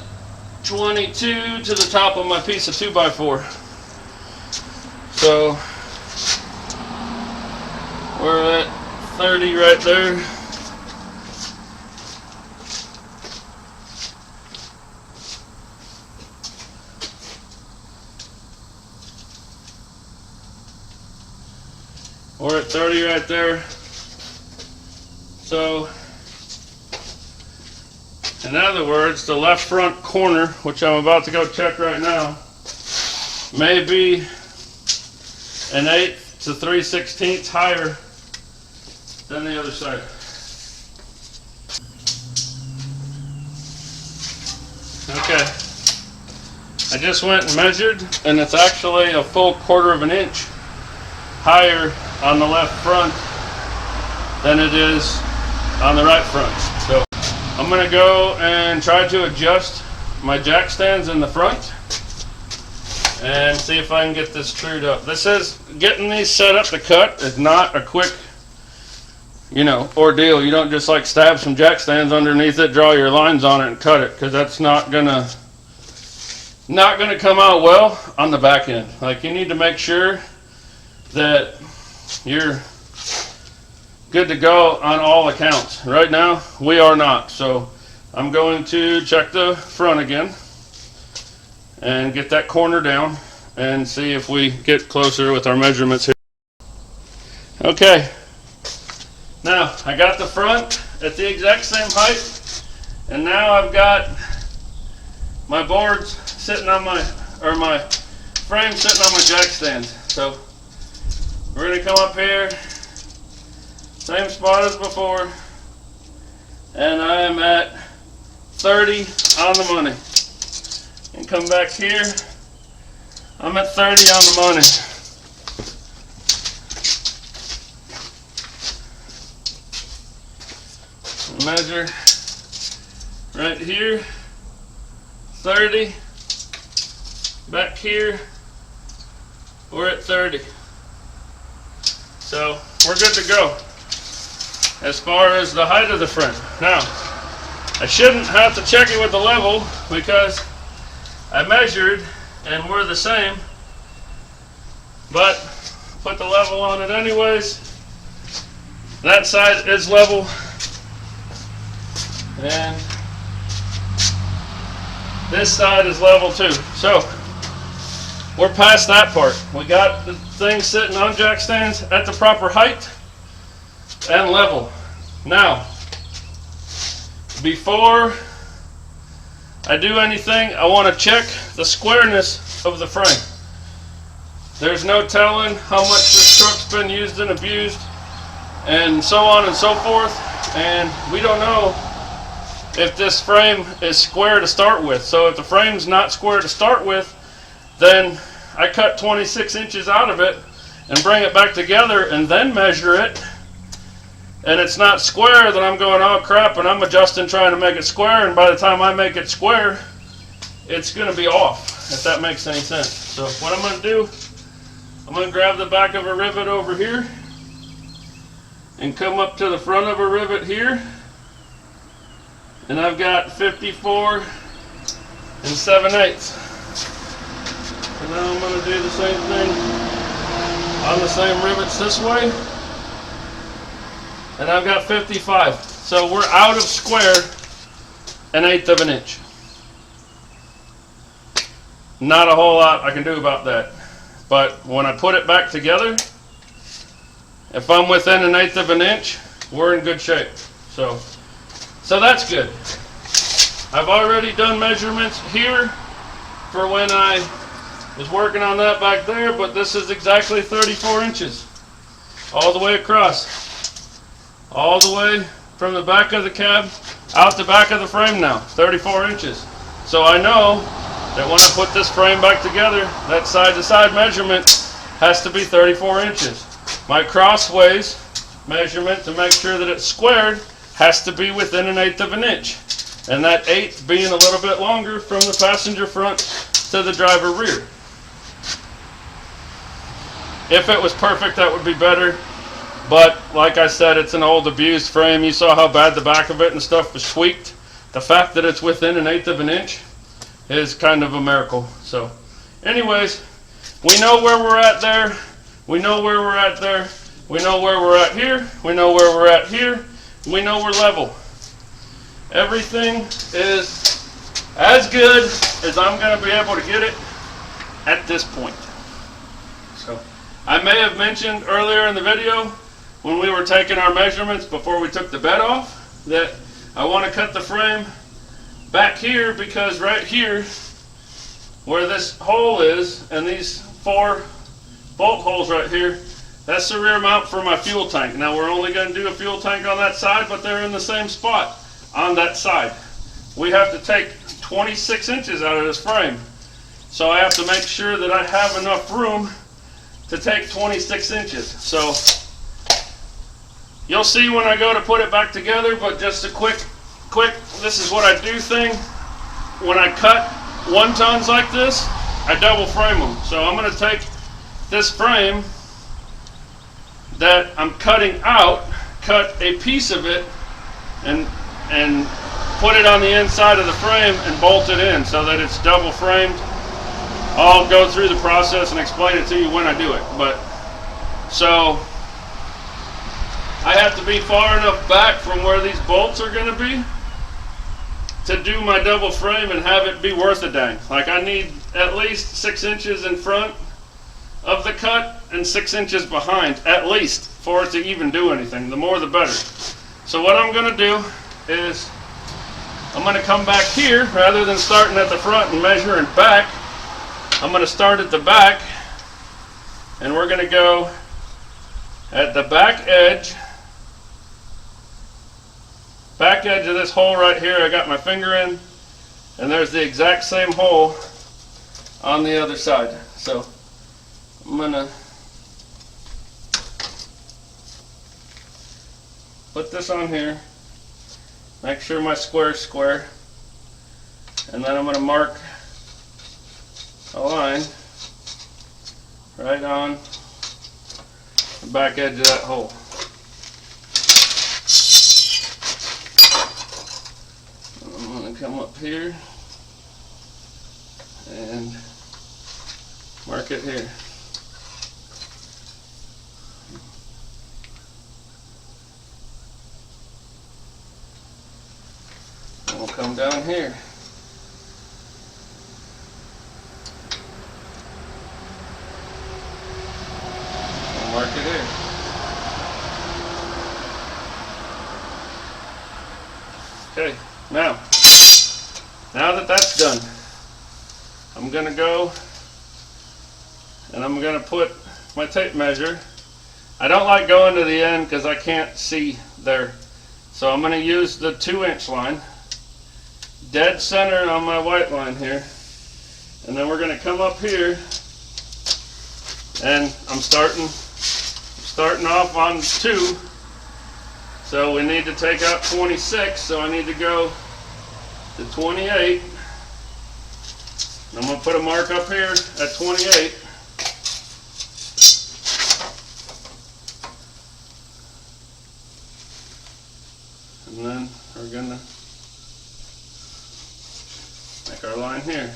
22 to the top of my piece of 2x4. So we're at 30 right there. We're at 30 right there. So, in other words, the left front corner, which I'm about to go check right now, may be 1/8 to 3/16 higher than the other side. Okay. I just went and measured, and it's actually a full 1/4 of an inch higher on the left front than it is on the right front. So I'm going to go and try to adjust my jack stands in the front and see if I can get this screwed up. This is, getting these set up to cut is not a quick, ordeal. You don't just like stab some jack stands underneath it, draw your lines on it and cut it, because that's not gonna come out well on the back end. Like, you need to make sure that you're good to go on all accounts. Right now, we are not. So I'm going to check the front again and get that corner down and see if we get closer with our measurements here. Okay. Now, I got the front at the exact same height, and now I've got my boards sitting on my frame sitting on my jack stand. So we're going to come up here, same spot as before, and I'm at 30 on the money. And come back here, I'm at 30 on the money. Measure right here, 30. Back here, we're at 30. So we're good to go as far as the height of the frame. Now, I shouldn't have to check it with the level because I measured and we're the same, but put the level on it anyways. That side is level, and this side is level too. So we're past that part. We got the thing sitting on jack stands at the proper height and level. Now, before I do anything, I want to check the squareness of the frame. There's no telling how much this truck's been used and abused and so on and so forth, and we don't know if this frame is square to start with. So if the frame's not square to start with, then I cut 26 inches out of it and bring it back together and then measure it, and it's not square, then I'm going, oh crap, and I'm adjusting trying to make it square, and by the time I make it square, it's going to be off, if that makes any sense. So what I'm going to do, I'm going to grab the back of a rivet over here and come up to the front of a rivet here, and I've got 54 7/8. So now I'm going to do the same thing on the same rivets this way, and I've got 55. So we're out of square 1/8 of an inch. not a whole lot I can do about that. But when I put it back together, if I'm within 1/8 of an inch, we're in good shape. So that's good. I've already done measurements here for when I was working on that back there, but this is exactly 34 inches all the way across, all the way from the back of the cab out the back of the frame now, 34 inches. So I know that when I put this frame back together, that side to side measurement has to be 34 inches. My crossways measurement to make sure that it's squared has to be within 1/8 of an inch. And that 1/8 being a little bit longer from the passenger front to the driver rear. If it was perfect, that would be better. But like I said, it's an old abused frame. You saw how bad the back of it and stuff was tweaked. The fact that it's within 1/8 of an inch is kind of a miracle. So anyways, we know where we're at there. We know where we're at there. We know where we're at here. We know where we're at here. We know we're level. Everything is as good as I'm going to be able to get it at this point. So I may have mentioned earlier in the video when we were taking our measurements before we took the bed off that I want to cut the frame back here, because right here where this hole is and these 4 bolt holes right here, that's the rear mount for my fuel tank. Now we're only going to do a fuel tank on that side, but they're in the same spot on that side. We have to take 26 inches out of this frame. So I have to make sure that I have enough room to take 26 inches. So you'll see when I go to put it back together, but just a quick, this is what I do thing. When I cut 1 tons like this, I double frame them. So I'm going to take this frame that I'm cutting out, cut a piece of it, and put it on the inside of the frame and bolt it in so that it's double framed. I'll go through the process and explain it to you when I do it. But so I have to be far enough back from where these bolts are going to be to do my double frame and have it be worth a dang. Like I need at least 6 inches in front of the cut and 6 inches behind at least for it to even do anything. The more the better. So what I'm going to do is I'm going to come back here rather than starting at the front and measuring back. I'm going to start at the back, and we're going to go at the back edge of this hole right here. I got my finger in, and there's the exact same hole on the other side. So I'm going to put this on here, make sure my square's square, and then I'm going to mark a line right on the back edge of that hole. I'm going to come up here and mark it here. And we'll come down here. Mark it here. Okay, now that that's done, I'm going to go and I'm going to put my tape measure. I don't like going to the end because I can't see there. So I'm going to use the 2-inch line, dead center on my white line here. And then we're going to come up here, and I'm starting off on 2, so we need to take out 26, so I need to go to 28. I'm going to put a mark up here at 28. And then we're going to make our line here.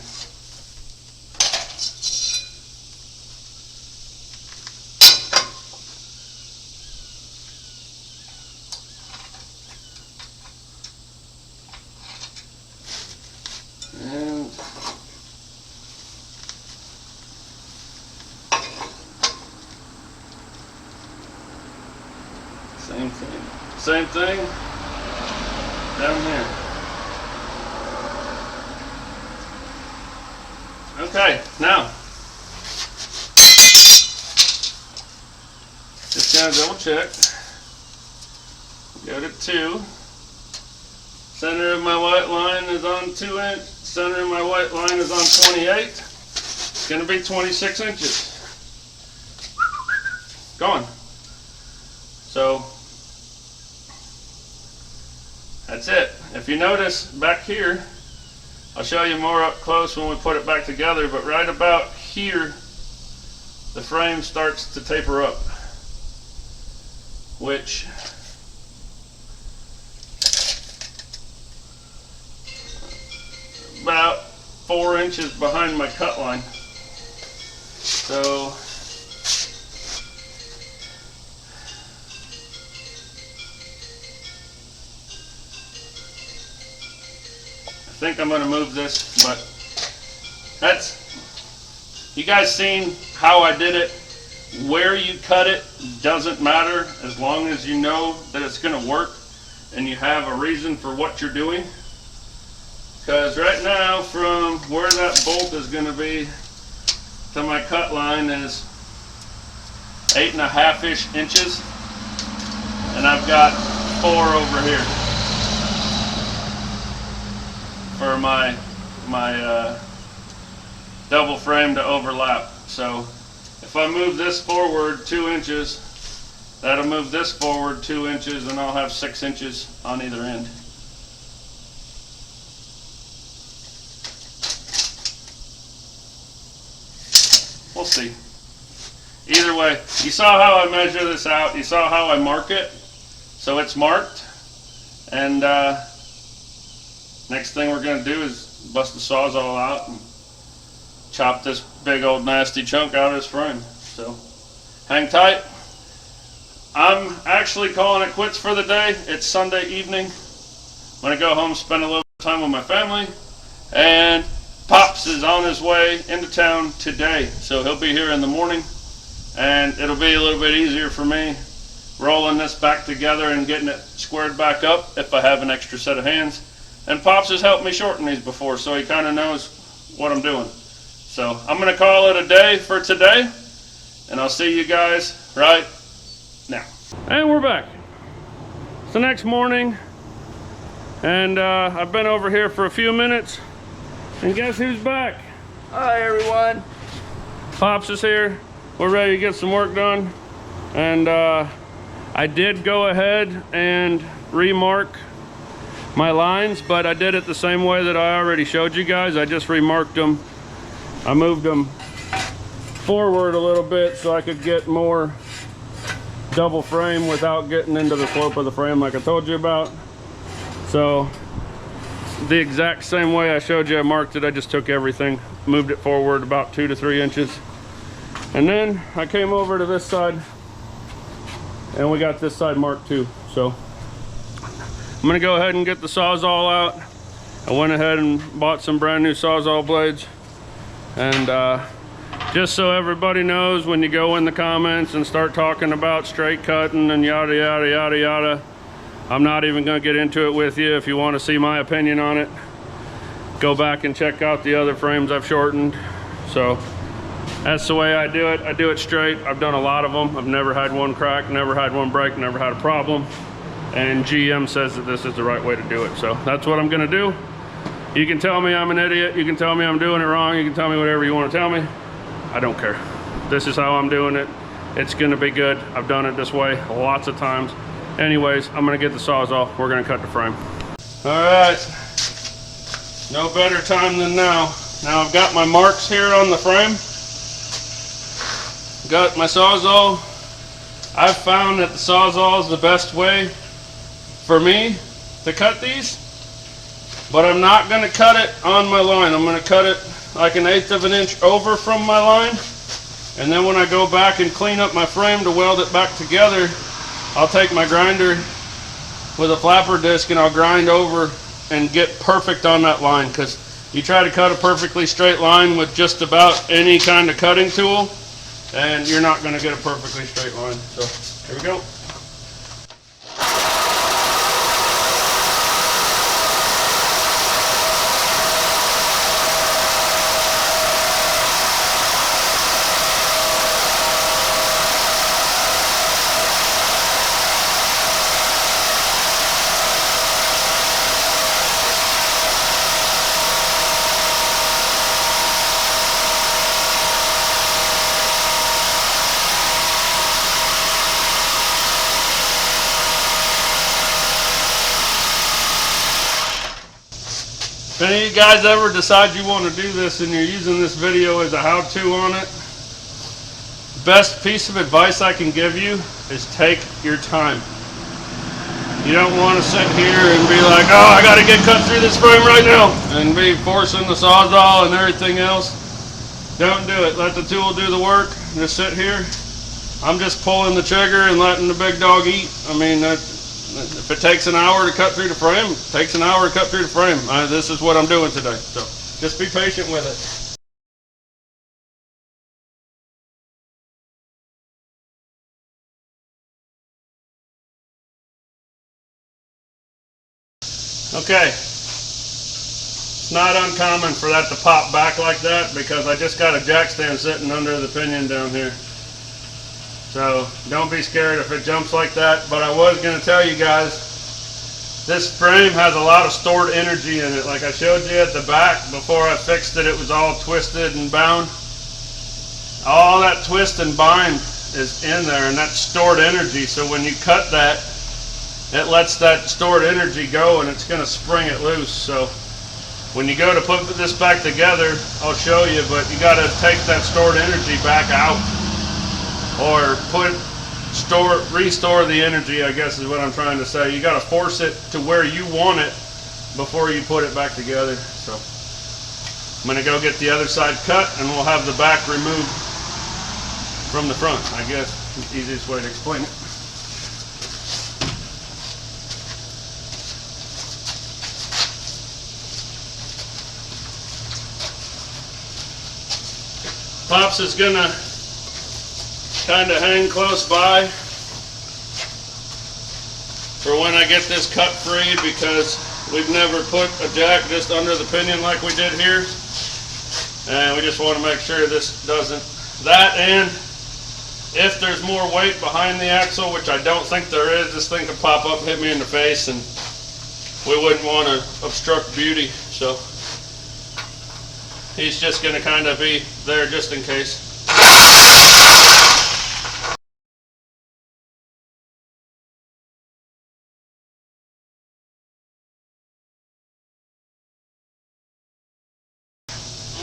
Same thing down here. Okay, now just gonna double check. Go to 2. Center of my white line is on 2 inch. Center of my white line is on 28. It's gonna be 26 inches. Gone. So that's it. If you notice back here, I'll show you more up close when we put it back together, but right about here the frame starts to taper up, which about 4 inches behind my cut line. So I think I'm going to move this, but that's, you guys seen how I did it. Where you cut it doesn't matter as long as you know that it's going to work and you have a reason for what you're doing. Because right now, from where that bolt is going to be to my cut line is 8.5-ish inches, and I've got 4 over here for my double frame to overlap. So if I move this forward 2 inches, that'll move this forward 2 inches, and I'll have 6 inches on either end. We'll see. Either way, you saw how I measure this out. You saw how I mark it. So it's marked. And next thing we're going to do is bust the Sawzall out and chop this big old nasty chunk out of this frame. So hang tight. I'm actually calling it quits for the day. It's Sunday evening. I'm going to go home, spend a little time with my family. And Pops is on his way into town today, so he'll be here in the morning, and it'll be a little bit easier for me rolling this back together and getting it squared back up if I have an extra set of hands. And Pops has helped me shorten these before, so he kind of knows what I'm doing. So I'm going to call it a day for today, and I'll see you guys right now. And we're back. It's the next morning, and I've been over here for a few minutes. And guess who's back? Hi everyone. Pops is here. We're ready to get some work done. And I did go ahead and remark my lines, but I did it the same way that I already showed you guys. I just remarked them. I moved them forward a little bit so I could get more double frame without getting into the slope of the frame like I told you about. So the exact same way I showed you I marked it, I just took everything, moved it forward about 2 to 3 inches. And then I came over to this side and we got this side marked too. So I'm gonna go ahead and get the Sawzall out. I went ahead and bought some brand new Sawzall blades. And just so everybody knows, when you go in the comments and start talking about straight cutting and yada yada yada yada, I'm not even going to get into it with you. If you want to see my opinion on it, go back and check out the other frames I've shortened. So that's the way I do it. I do it straight. I've done a lot of them. I've never had one crack, never had one break, never had a problem. And GM says that this is the right way to do it. So that's what I'm going to do. You can tell me I'm an idiot. You can tell me I'm doing it wrong. You can tell me whatever you want to tell me. I don't care. This is how I'm doing it. It's going to be good. I've done it this way lots of times. Anyways, I'm gonna get the Sawzall. We're gonna cut the frame. All right, no better time than now. Now I've got my marks here on the frame. Got my Sawzall. I've found that the Sawzall is the best way for me to cut these, but I'm not gonna cut it on my line. I'm gonna cut it like 1/8 of an inch over from my line, and then when I go back and clean up my frame to weld it back together, I'll take my grinder with a flapper disc and I'll grind over and get perfect on that line, because you try to cut a perfectly straight line with just about any kind of cutting tool and you're not going to get a perfectly straight line. So here we go. any of you guys ever decide you want to do this and you're using this video as a how-to on it, best piece of advice I can give you is take your time. You don't want to sit here and be like, oh, I got to get cut through this frame right now, and be forcing the Sawzall and everything else. Don't do it. Let the tool do the work. Just sit here. I'm just pulling the trigger and letting the big dog eat. I mean, if it takes an hour to cut through the frame, it takes an hour to cut through the frame. This is what I'm doing today. So just be patient with it. Okay, it's not uncommon for that to pop back like that because I just got a jack stand sitting under the pinion down here. So don't be scared if it jumps like that, but I was going to tell you guys, this frame has a lot of stored energy in it. Like I showed you at the back, before I fixed it, it was all twisted and bound. All that twist and bind is in there, and that's stored energy. So when you cut that, it lets that stored energy go and it's going to spring it loose. So when you go to put this back together, I'll show you, but you got to take that stored energy back out, or restore the energy, I guess is what I'm trying to say. You got to force it to where you want it before you put it back together. So I'm going to go get the other side cut and we'll have the back removed from the front, I guess, the easiest way to explain it. Pops is gonna kind of hang close by for when I get this cut free, because we've never put a jack just under the pinion like we did here, and we just want to make sure this doesn't, and if there's more weight behind the axle, which I don't think there is, this thing could pop up and hit me in the face and we wouldn't want to obstruct beauty. So he's just going to kind of be there just in case.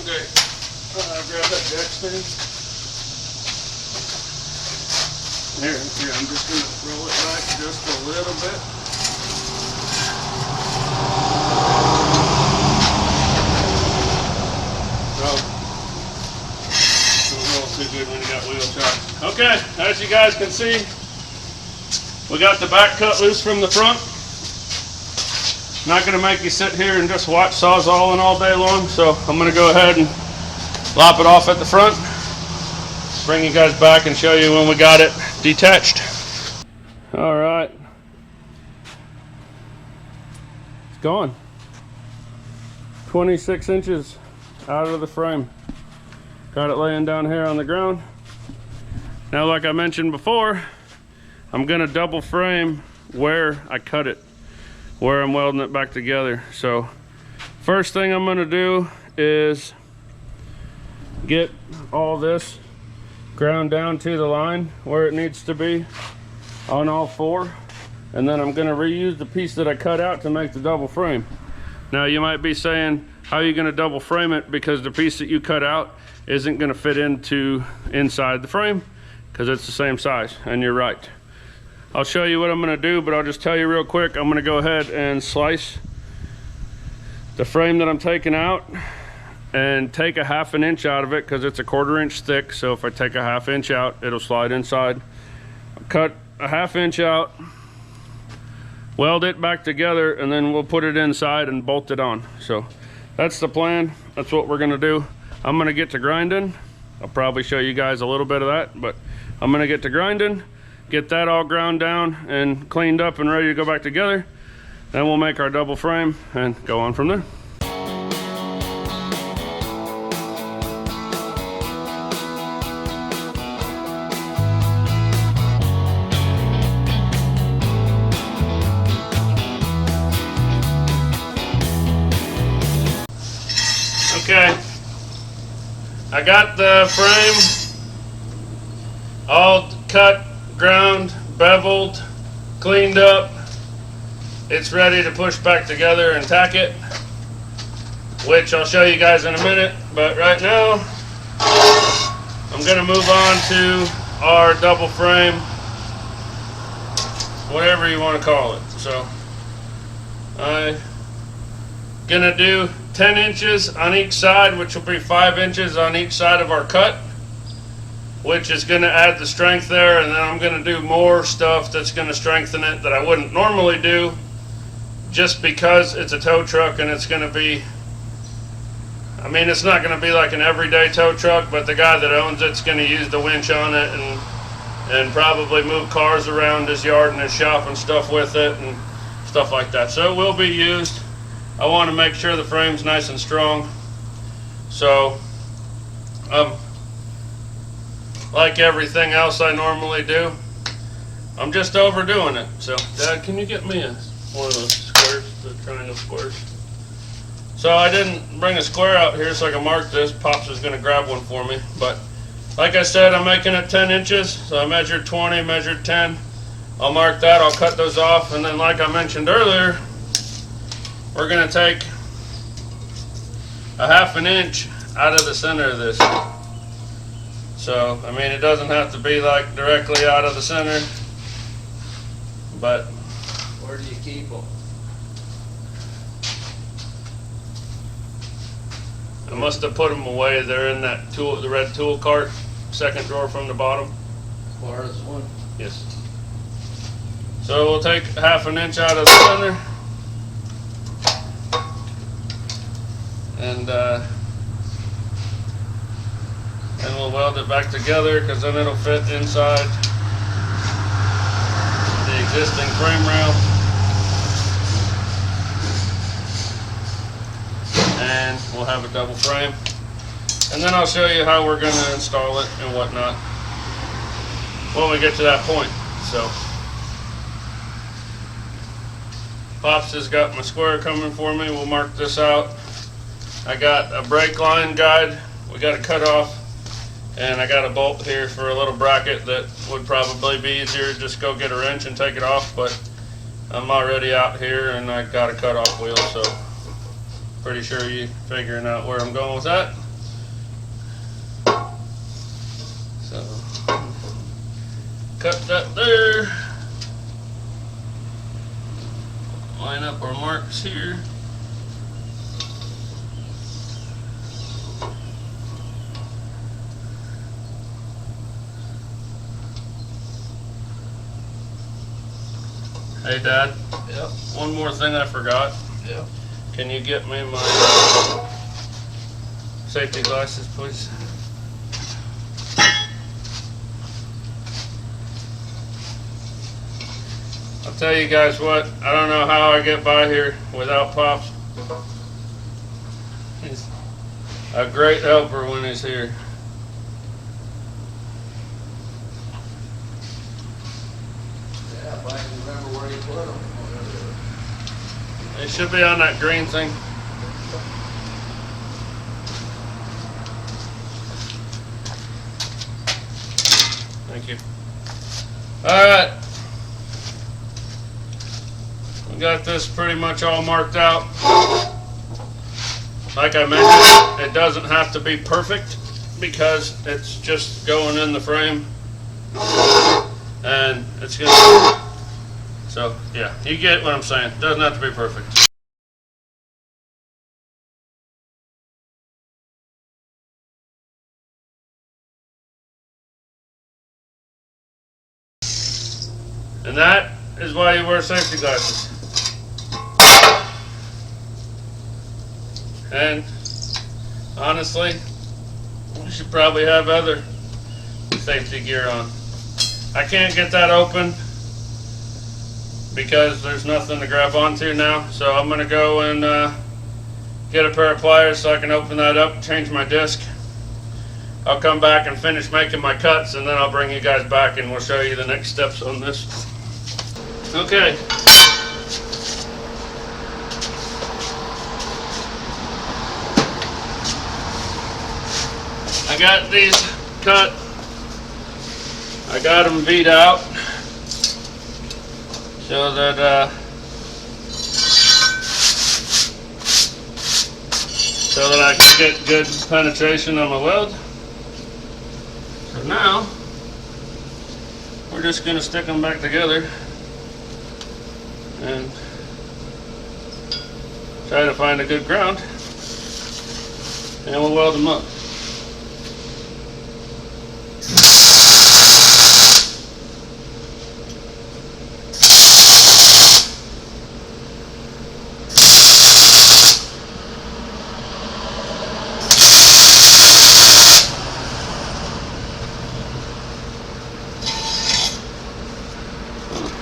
Okay, grab that jack stand. Here, I'm just going to roll it back just a little bit. Don't roll too good when you got wheel chocks. Okay, as you guys can see, we got the back cut loose from the front. Not going to make you sit here and just watch Sawzalling all day long, so I'm going to go ahead and lop it off at the front, bring you guys back and show you when we got it detached. All right, it's gone. 26 inches out of the frame. Got it laying down here on the ground. Now, like I mentioned before, I'm gonna double frame where I cut it, where I'm welding it back together. So first thing I'm gonna do is get all this ground down to the line where it needs to be on all four, and then I'm gonna reuse the piece that I cut out to make the double frame. Now you might be saying, how are you gonna double frame it, because the piece that you cut out isn't gonna fit into inside the frame because it's the same size, and you're right. I'll show you what I'm gonna do, but I'll just tell you real quick, I'm gonna go ahead and slice the frame that I'm taking out and take a 1/2 inch out of it, because it's a 1/4 inch thick. So if I take a 1/2 inch out, it'll slide inside. I'll cut a 1/2 inch out, weld it back together, and then we'll put it inside and bolt it on. So that's the plan. That's what we're gonna do. I'm gonna get to grinding. I'll probably show you guys a little bit of that, but I'm gonna get to grinding, get that all ground down and cleaned up and ready to go back together. Then we'll make our double frame and go on from there. Okay, I got the frame all cut, ground, beveled, cleaned up. It's ready to push back together and tack it. which I'll show you guys in a minute. But right now, I'm gonna move on to our double frame, whatever you want to call it. So I'm gonna do 10 inches on each side, which will be 5 inches on each side of our cut, which is going to add the strength there. And then I'm going to do more stuff that's going to strengthen it that I wouldn't normally do, just because it's a tow truck and it's going to be, I mean, it's not going to be like an everyday tow truck, but the guy that owns it's going to use the winch on it and probably move cars around his yard and his shop and stuff with it and stuff like that. So it will be used. I want to make sure the frame's nice and strong. So, like everything else I normally do, I'm just overdoing it. So, Dad, can you get me one of those squares, the triangle squares? So I didn't bring a square out here so I can mark this. Pops is going to grab one for me. But like I said, I'm making it 10 inches. So I measured 20, measured 10. I'll mark that. I'll cut those off. And then like I mentioned earlier, we're going to take a 1/2 inch out of the center of this. So, I mean, it doesn't have to be like directly out of the center, but Where do you keep them? I must have put them away. They're in that tool, the red tool cart, second drawer from the bottom. As far as one? Yes. So we'll take 1/2 inch out of the center. And we'll weld it back together, because then it'll fit inside the existing frame rail. And we'll have a double frame. And then I'll show you how we're going to install it and whatnot when we get to that point. So, Pops has got my square coming for me. We'll mark this out. I got a brake line guide we got to cut off, and I got a bolt here for a little bracket that would probably be easier. Just go get a wrench and take it off, but I'm already out here and I got a cut off wheel, so pretty sure you figuring out where I'm going with that. So cut that there, line up our marks here. Hey Dad, Yep. one more thing I forgot. Yep. Can you get me my safety glasses, please? I'll tell you guys what, I don't know how I get by here without Pops. He's a great helper when he's here. Yeah, if I can remember where you put them. It should be on that green thing. Thank you. Alright. We got this pretty much all marked out. Like I mentioned, it doesn't have to be perfect because it's just going in the frame. And it's gonna, so yeah, you get what I'm saying. It doesn't have to be perfect. And that is why you wear safety glasses. And honestly, you should probably have other safety gear on. I can't get that open because there's nothing to grab onto now, so I'm gonna go and get a pair of pliers so I can open that up, change my disc. I'll come back and finish making my cuts, and then I'll bring you guys back and we'll show you the next steps on this. Okay. I got these cut. I got them V'd out so that so that I can get good penetration on my weld. So now we're just going to stick them back together and try to find a good ground, and we'll weld them up.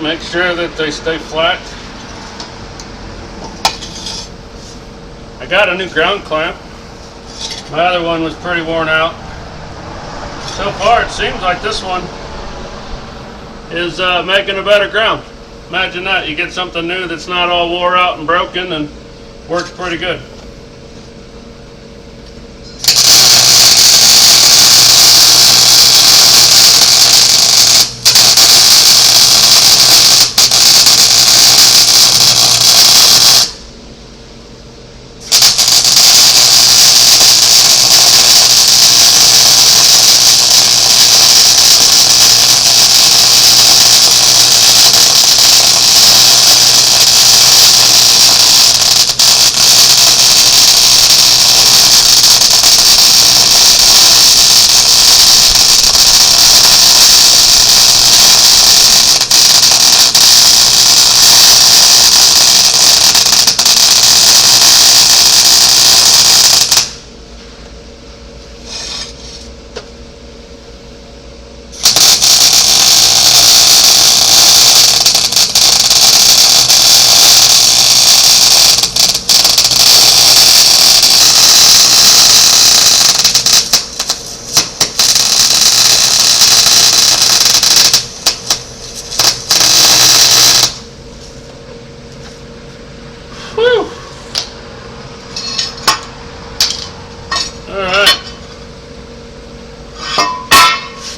Make sure that they stay flat. I got a new ground clamp. My other one was pretty worn out. So far it seems like this one is making a better ground. Imagine that, you get something new that's not all wore out and broken and works pretty good.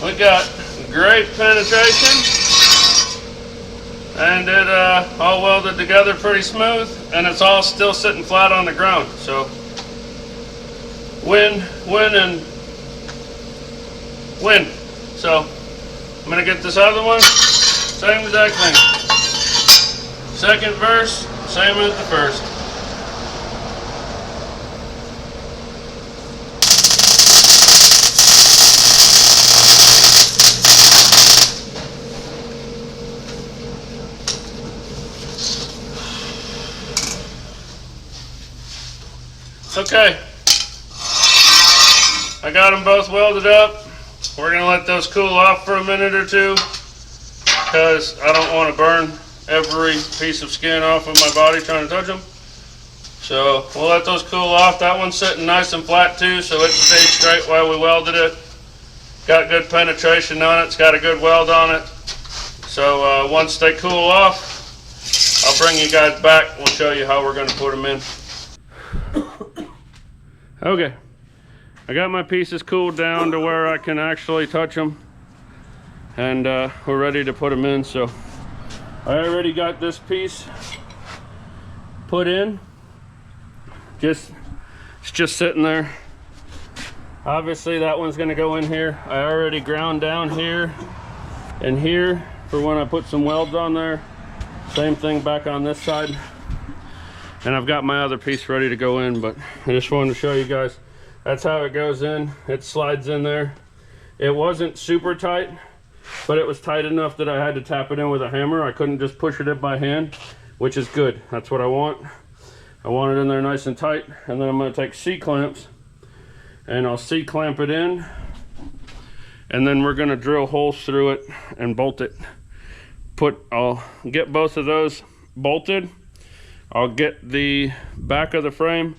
We got great penetration, and it all welded together pretty smooth, and it's all still sitting flat on the ground. So win, win, and win. So I'm gonna get this other one, same exact thing. Second verse, same as the first. Okay, I got them both welded up. We're going to let those cool off for a minute or two because I don't want to burn every piece of skin off of my body trying to touch them. So we'll let those cool off. That one's sitting nice and flat too, so it stayed straight while we welded it. Got good penetration on it. It's got a good weld on it. So once they cool off, I'll bring you guys back. We'll show you how we're going to put them in. Okay, I got my pieces cooled down to where I can actually touch them, and we're ready to put them in. So I already got this piece put in. It's just sitting there. Obviously that one's going to go in here. I already ground down here and here for when I put some welds on there. Same thing back on this side. And I've got my other piece ready to go in, but I just wanted to show you guys. That's how it goes in. It slides in there. It wasn't super tight, but it was tight enough that I had to tap it in with a hammer. I couldn't just push it in by hand, which is good. That's what I want. I want it in there nice and tight. And then I'm going to take C-clamps and I'll C-clamp it in. And then we're going to drill holes through it and bolt it. I'll get both of those bolted. I'll get the back of the frame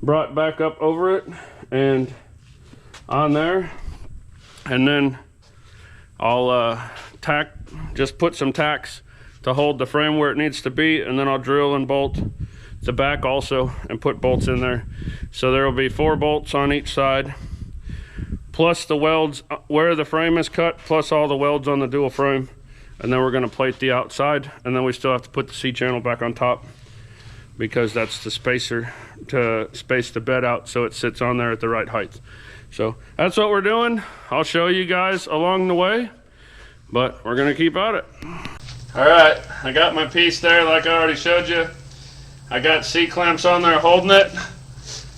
brought back up over it and on there, and then I'll just put some tacks to hold the frame where it needs to be, and then I'll drill and bolt the back also and put bolts in there. So there will be 4 bolts on each side, plus the welds where the frame is cut, plus all the welds on the dual frame. And then we're going to plate the outside, and then we still have to put the C-channel back on top. because that's the spacer to space the bed out so it sits on there at the right height. So that's what we're doing. I'll show you guys along the way, but we're gonna keep at it. All right, I got my piece there like I already showed you. I got C-clamps on there holding it,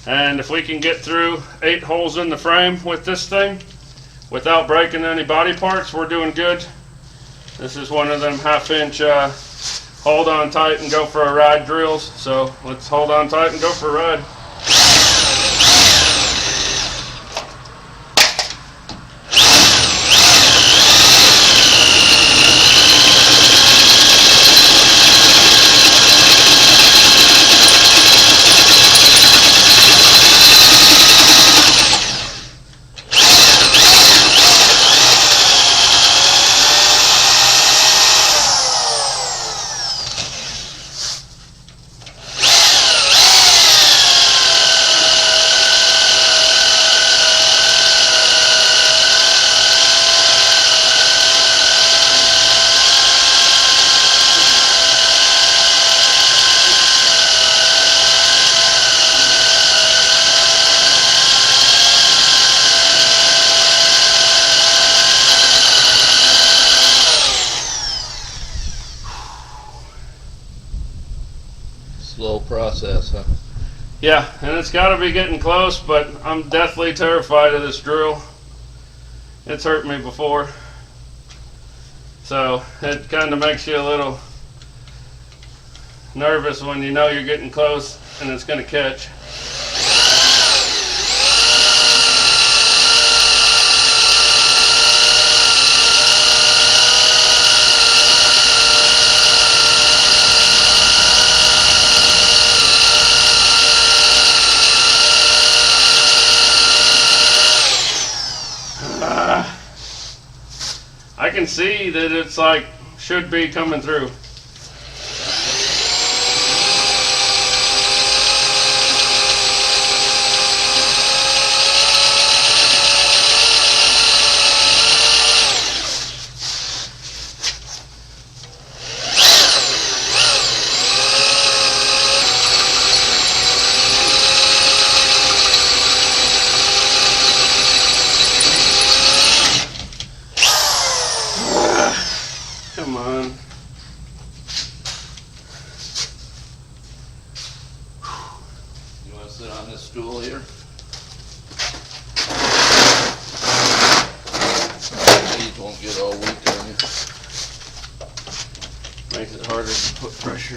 and if we can get through 8 holes in the frame with this thing without breaking any body parts, we're doing good. This is one of them 1/2 inch hold on tight and go for a ride drills. So let's hold on tight and go for a ride. Slow process, huh? Yeah, and it's got to be getting close, but I'm deathly terrified of this drill. It's hurt me before, so it kind of makes you a little nervous when you know you're getting close and it's going to catch. I can see that it's like should be coming through. Come on. You want to sit on this stool here? These won't get all weak on you. Makes it harder to put pressure.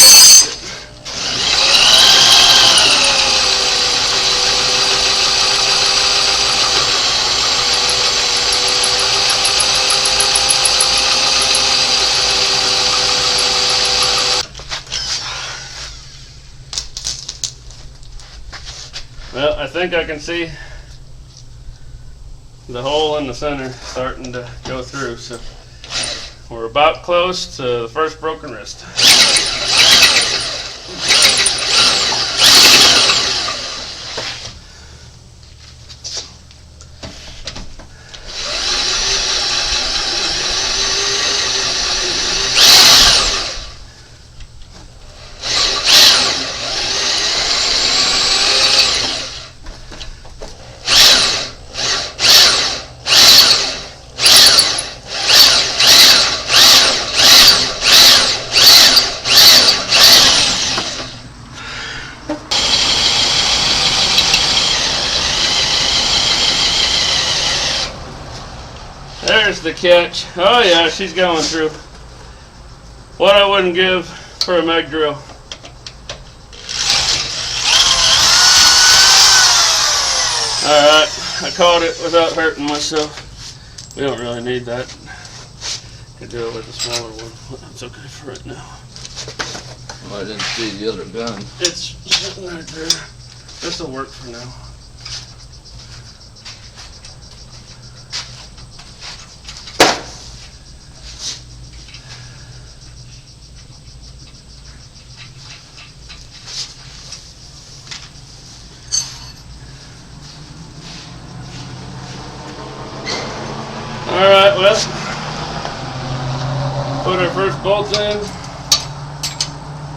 Well, I think I can see the hole in the center starting to go through, so we're about close to the first broken wrist. There's the catch. Oh yeah, she's going through. What I wouldn't give for a meg drill. Alright, I caught it without hurting myself. We don't really need that. Could do it with a smaller one, but that's okay for right now. Well, I didn't see the other gun. It's sitting right there. This will work for now. Alright, well, put our first bolts in,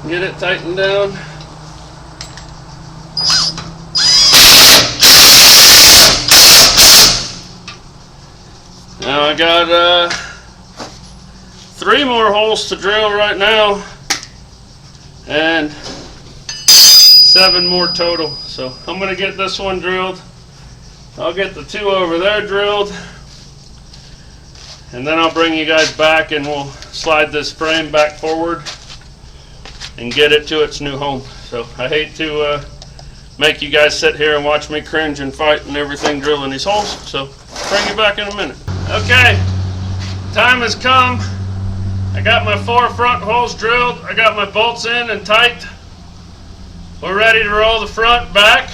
get it tightened down. Now I got 3 more holes to drill right now, and 7 more total. So I'm gonna get this one drilled. I'll get the 2 over there drilled, and then I'll bring you guys back and we'll slide this frame back forward and get it to its new home. So I hate to make you guys sit here and watch me cringe and fight and everything drilling these holes. So bring you back in a minute. Okay, time has come. I got my 4 front holes drilled. I got my bolts in and tight. We're ready to roll the front back.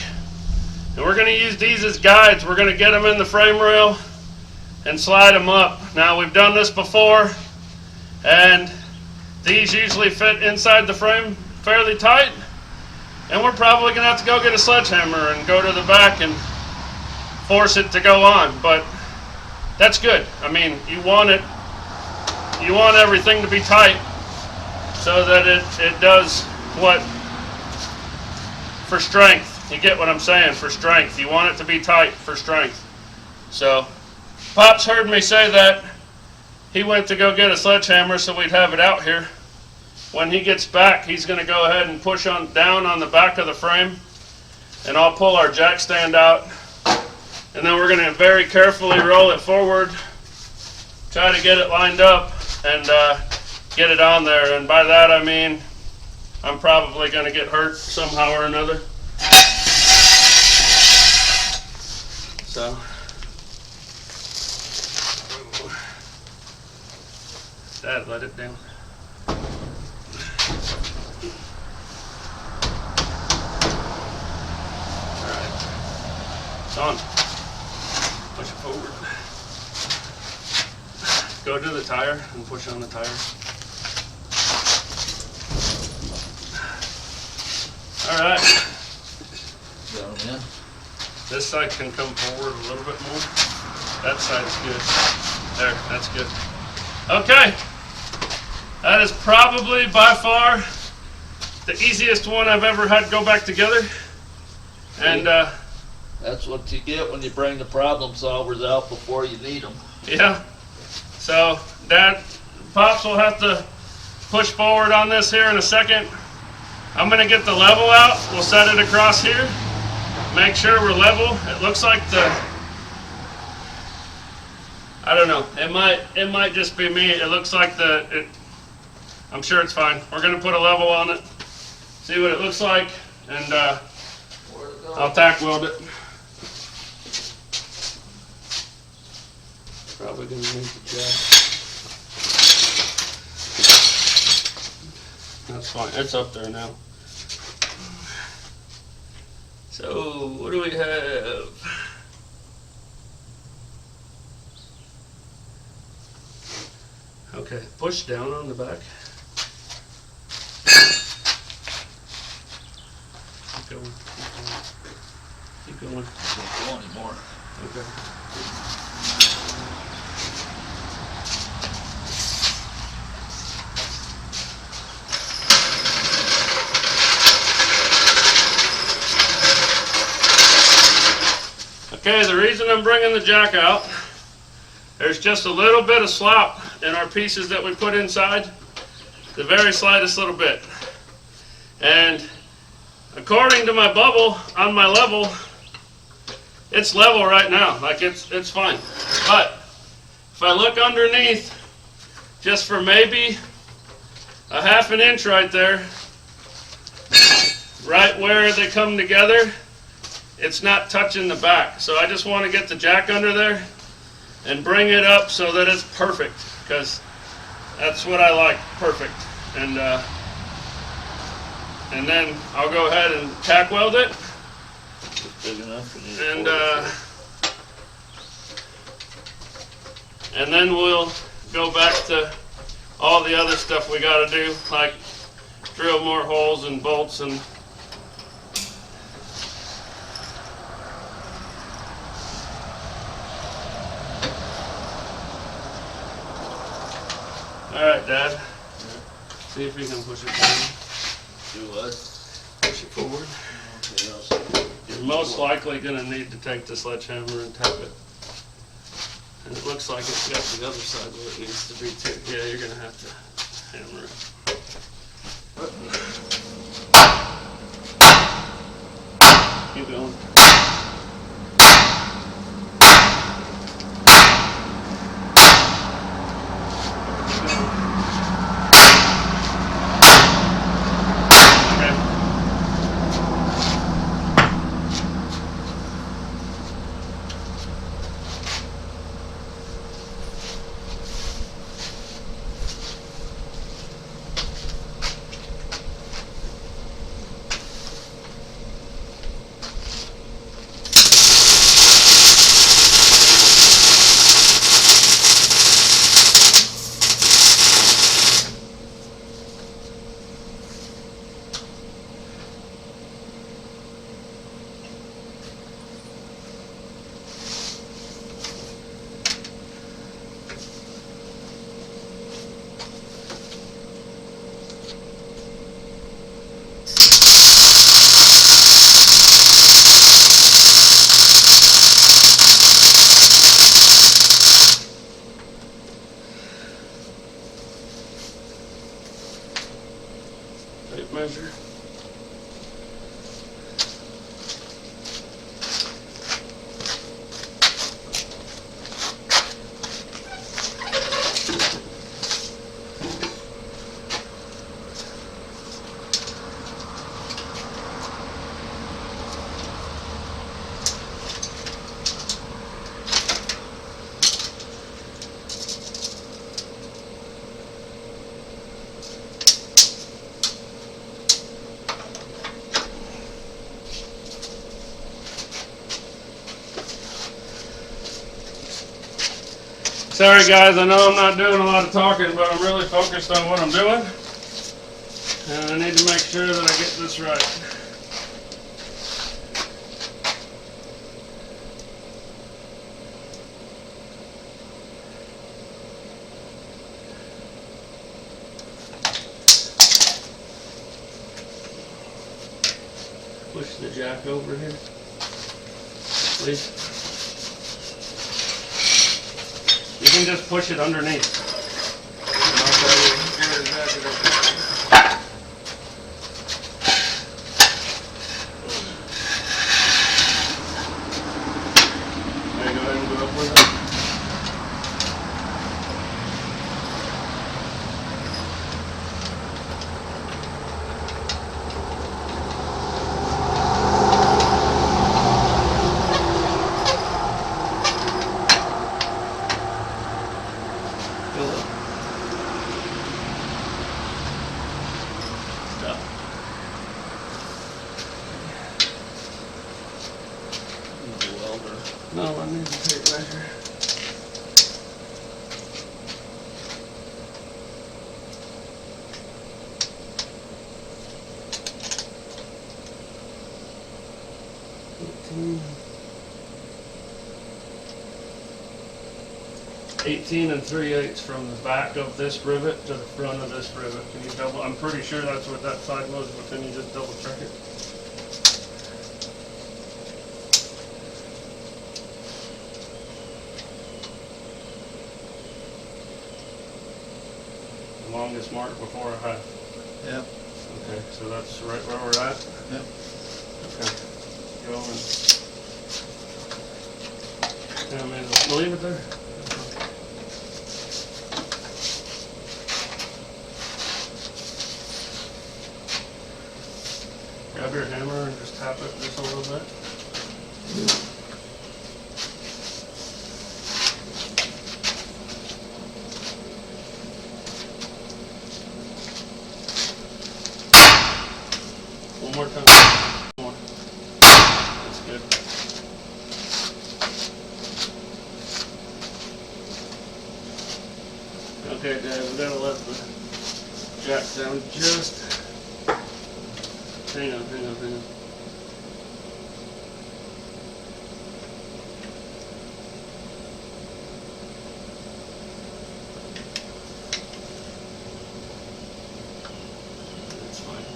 And we're going to use these as guides. We're going to get them in the frame rail and slide them up. Now, we've done this before, and these usually fit inside the frame fairly tight. And we're probably going to have to go get a sledgehammer and go to the back and force it to go on. But that's good. I mean, you want everything to be tight so that it does what, for strength. You get what I'm saying, for strength. You want it to be tight for strength. So, Pops heard me say that. He went to go get a sledgehammer so we'd have it out here. When he gets back, he's going to go ahead and push on down on the back of the frame, and I'll pull our jack stand out, and then we're going to very carefully roll it forward, try to get it lined up, and get it on there. And by that I mean I'm probably going to get hurt somehow or another. So Dad, let it down. Alright, it's on. Push it forward. Go to the tire and push on the tire. Alright. This side can come forward a little bit more. That side's good. There, that's good. Okay. That is probably by far the easiest one I've ever had go back together. And that's what you get when you bring the problem solvers out before you need them. Yeah. So Dad, Pops will have to push forward on this here in a second. I'm gonna get the level out. We'll set it across here. Make sure we're level. It looks like I don't know. It might just be me. It looks like I'm sure it's fine. We're gonna put a level on it. See what it looks like, and I'll tack weld it. Probably gonna need the jack. That's fine. It's up there now. So, what do we have? Okay, push down on the back. Keep going, keep going. Keep going. Don't go anymore. Okay. Okay, the reason I'm bringing the jack out, there's just a little bit of slop in our pieces that we put inside, the very slightest little bit. And according to my bubble on my level, it's level right now, like it's fine. But if I look underneath, just for maybe a ½ an inch right there, right where they come together, it's not touching the back. So I just want to get the jack under there and bring it up so that it's perfect, because that's what I like, perfect. And then I'll go ahead and tack weld it. Big enough for you. And then we'll go back to all the other stuff we got to do, like drill more holes and bolts and Alright, Dad. See if you can push it down. Do what? Push it forward. Okay, I'll see. You're most likely going to need to take the sledgehammer and tap it. And it looks looks like it's got the other side where it needs to be too. Yeah, you're gonna have to hammer it. Keep going. Tape measure. Sorry guys, I know I'm not doing a lot of talking, but I'm really focused on what I'm doing. And I need to make sure that I get this right. Push the jack over here, please. You can just push it underneath. There, go ahead and go up with it. No, I need to tape measure. Eighteen and 3/8 from the back of this rivet to the front of this rivet. Can you double? I'm pretty sure that's what that side was, but can you just double check it? Longest mark before a half. Yep. Okay, so that's right where we're at? Yep. Okay. Go and yeah, I mean, leave it there. Grab your hammer and just tap it just a little bit. One more time. One more. That's good. Okay, Dave, we gotta let the jack down just. Hang on. That's fine.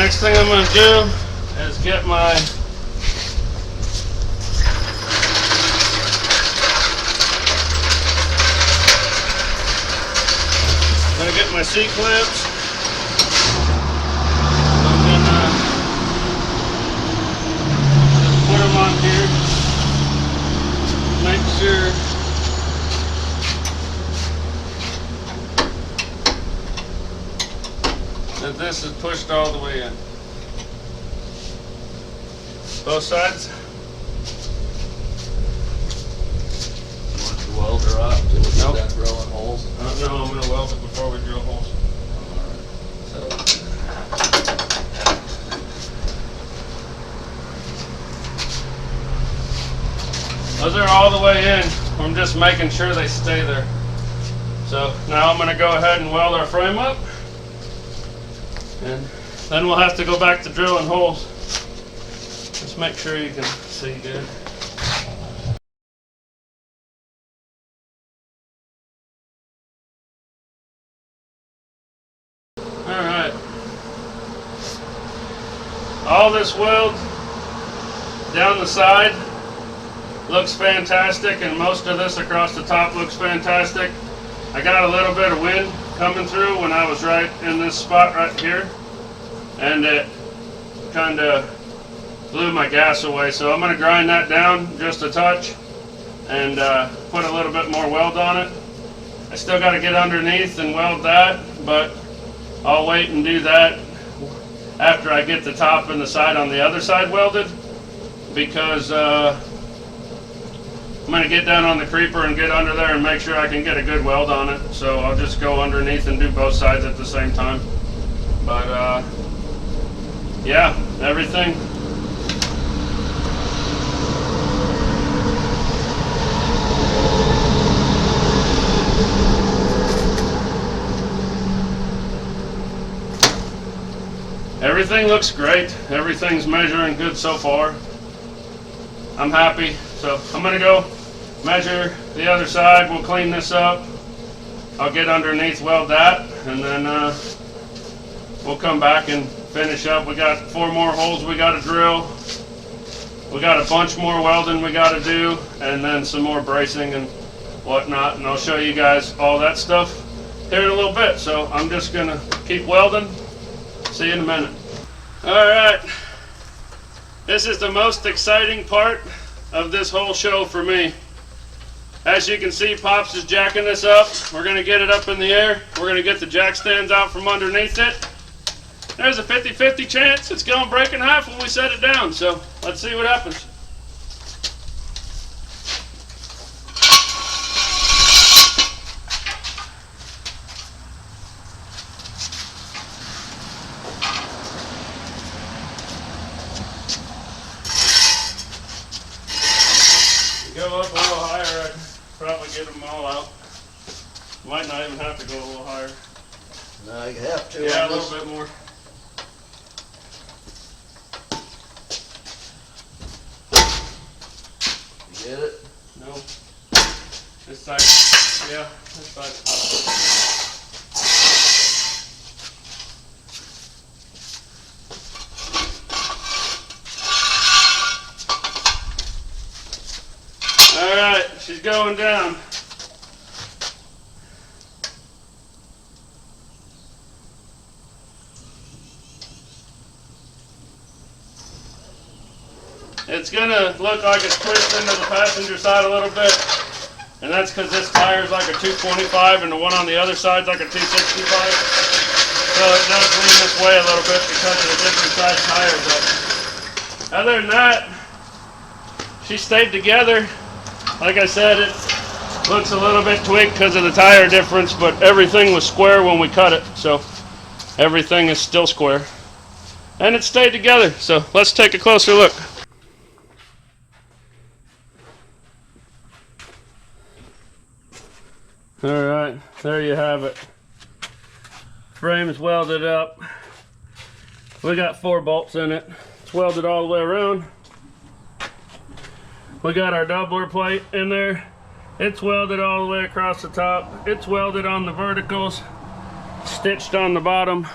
Next thing I'm going to do is get my C-clips. I'm gonna just put them on here. Make sure that this is pushed all the way in. Both sides. Want the welder off till we get Nope. that drilling holes? No, I'm going to weld it before we drill holes. Those are all the way in. I'm just making sure they stay there. So now I'm going to go ahead and weld our frame up. And then we'll have to go back to drilling holes. Just make sure you can see good. Alright. All this weld down the side looks fantastic, and most of this across the top looks fantastic. I got a little bit of wind coming through when I was right in this spot right here, and it kind of blew my gas away. So I'm going to grind that down just a touch and put a little bit more weld on it. I still got to get underneath and weld that, but I'll wait and do that after I get the top and the side on the other side welded, because I'm going to get down on the creeper and get under there and make sure I can get a good weld on it. So I'll just go underneath and do both sides at the same time. But yeah, everything. Everything looks great. Everything's measuring good so far. I'm happy. So I'm going to go measure the other side. We'll clean this up. I'll get underneath, weld that, and then we'll come back and finish up. We got 4 more holes we got to drill. We got a bunch more welding we got to do, and then some more bracing and whatnot. And I'll show you guys all that stuff here in a little bit. So I'm just going to keep welding. See you in a minute. Alright, this is the most exciting part of this whole show for me. As you can see, Pops is jacking this up. We're going to get it up in the air. We're going to get the jack stands out from underneath it. There's a 50-50 chance it's going to break in half when we set it down. So let's see what happens. Go up a little higher, I'd probably get them all out. Might not even have to go a little higher. No, you have to. Yeah, a little bit more. You get it? No. This side. Yeah, this side. Alright, she's going down. It's gonna look like it's twisted into the passenger side a little bit, and that's because this tire is like a 225 and the one on the other side is like a 265. So it does lean this way a little bit because of the different size tire. But other than that, she stayed together. Like I said, it looks a little bit tweaked because of the tire difference, but everything was square when we cut it, so everything is still square. And it stayed together, so let's take a closer look. Alright, there you have it. Frame's welded up. We got 4 bolts in it. It's welded all the way around. We got our doubler plate in there. It's welded all the way across the top. It's welded on the verticals, stitched on the bottom.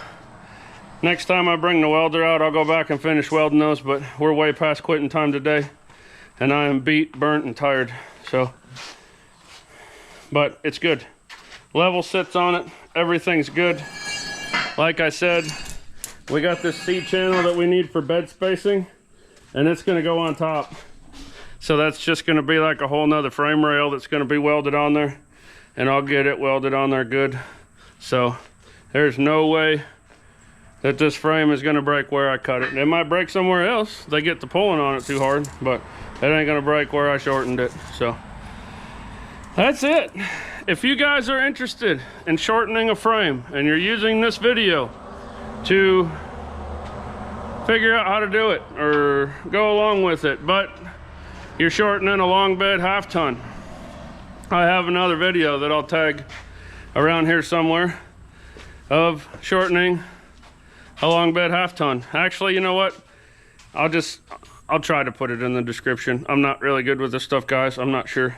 Next time I bring the welder out, I'll go back and finish welding those, but we're way past quitting time today. And I am beat, burnt, and tired, so. But it's good. Level sits on it, everything's good. Like I said, we got this C channel that we need for bed spacing, and it's gonna go on top. So that's just gonna be like a whole nother frame rail that's gonna be welded on there, and I'll get it welded on there good. So there's no way that this frame is gonna break where I cut it. It might break somewhere else. They get to pulling on it too hard, but it ain't gonna break where I shortened it. So that's it. If you guys are interested in shortening a frame and you're using this video to figure out how to do it or go along with it, but you're shortening a long bed half ton, I have another video that I'll tag around here somewhere of shortening a long bed half ton. Actually, you know what? I'll try to put it in the description. I'm not really good with this stuff, guys. I'm not sure.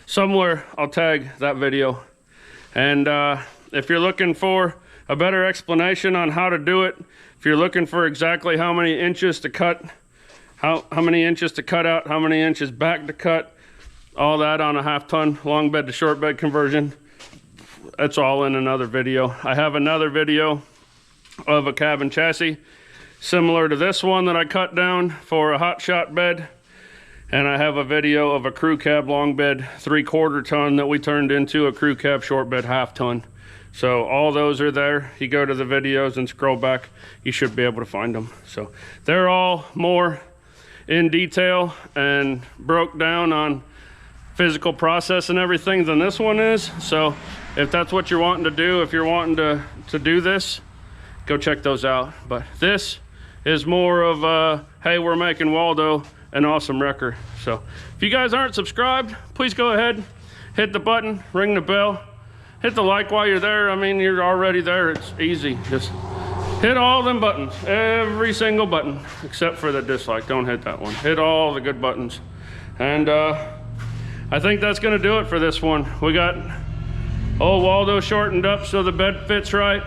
Somewhere I'll tag that video. And if you're looking for a better explanation on how to do it, if you're looking for exactly how many inches to cut, how many inches to cut out, how many inches back to cut, all that on a half ton long bed to short bed conversion, that's all in another video. I have another video of a cabin chassis similar to this one that I cut down for a hot shot bed, and I have a video of a crew cab long bed 3/4 ton that we turned into a crew cab short bed half ton. So all those are there. You go to the videos and scroll back, you should be able to find them. So they're all more in detail and broke down on physical process and everything than this one is. So if that's what you're wanting to do, if you're wanting to do this, go check those out. But this is more of a, hey, we're making Waldo an awesome wrecker. So if you guys aren't subscribed, please go ahead, hit the button, ring the bell, hit the like while you're there. I mean, you're already there, it's easy. Just hit all them buttons, every single button, except for the dislike. Don't hit that one. Hit all the good buttons. And I think that's gonna do it for this one. We got old Waldo shortened up so the bed fits right.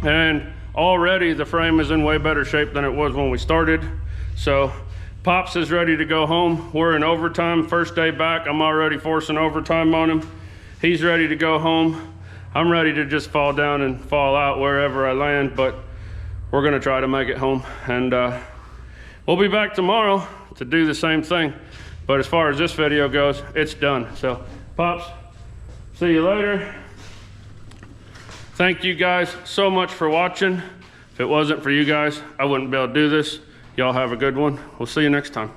And already the frame is in way better shape than it was when we started. So Pops is ready to go home. We're in overtime, first day back. I'm already forcing overtime on him. He's ready to go home. I'm ready to just fall down and fall out wherever I land, but we're gonna try to make it home. And we'll be back tomorrow to do the same thing. But as far as this video goes, it's done. So Pops, see you later. Thank you guys so much for watching. If it wasn't for you guys, I wouldn't be able to do this. Y'all have a good one. We'll see you next time.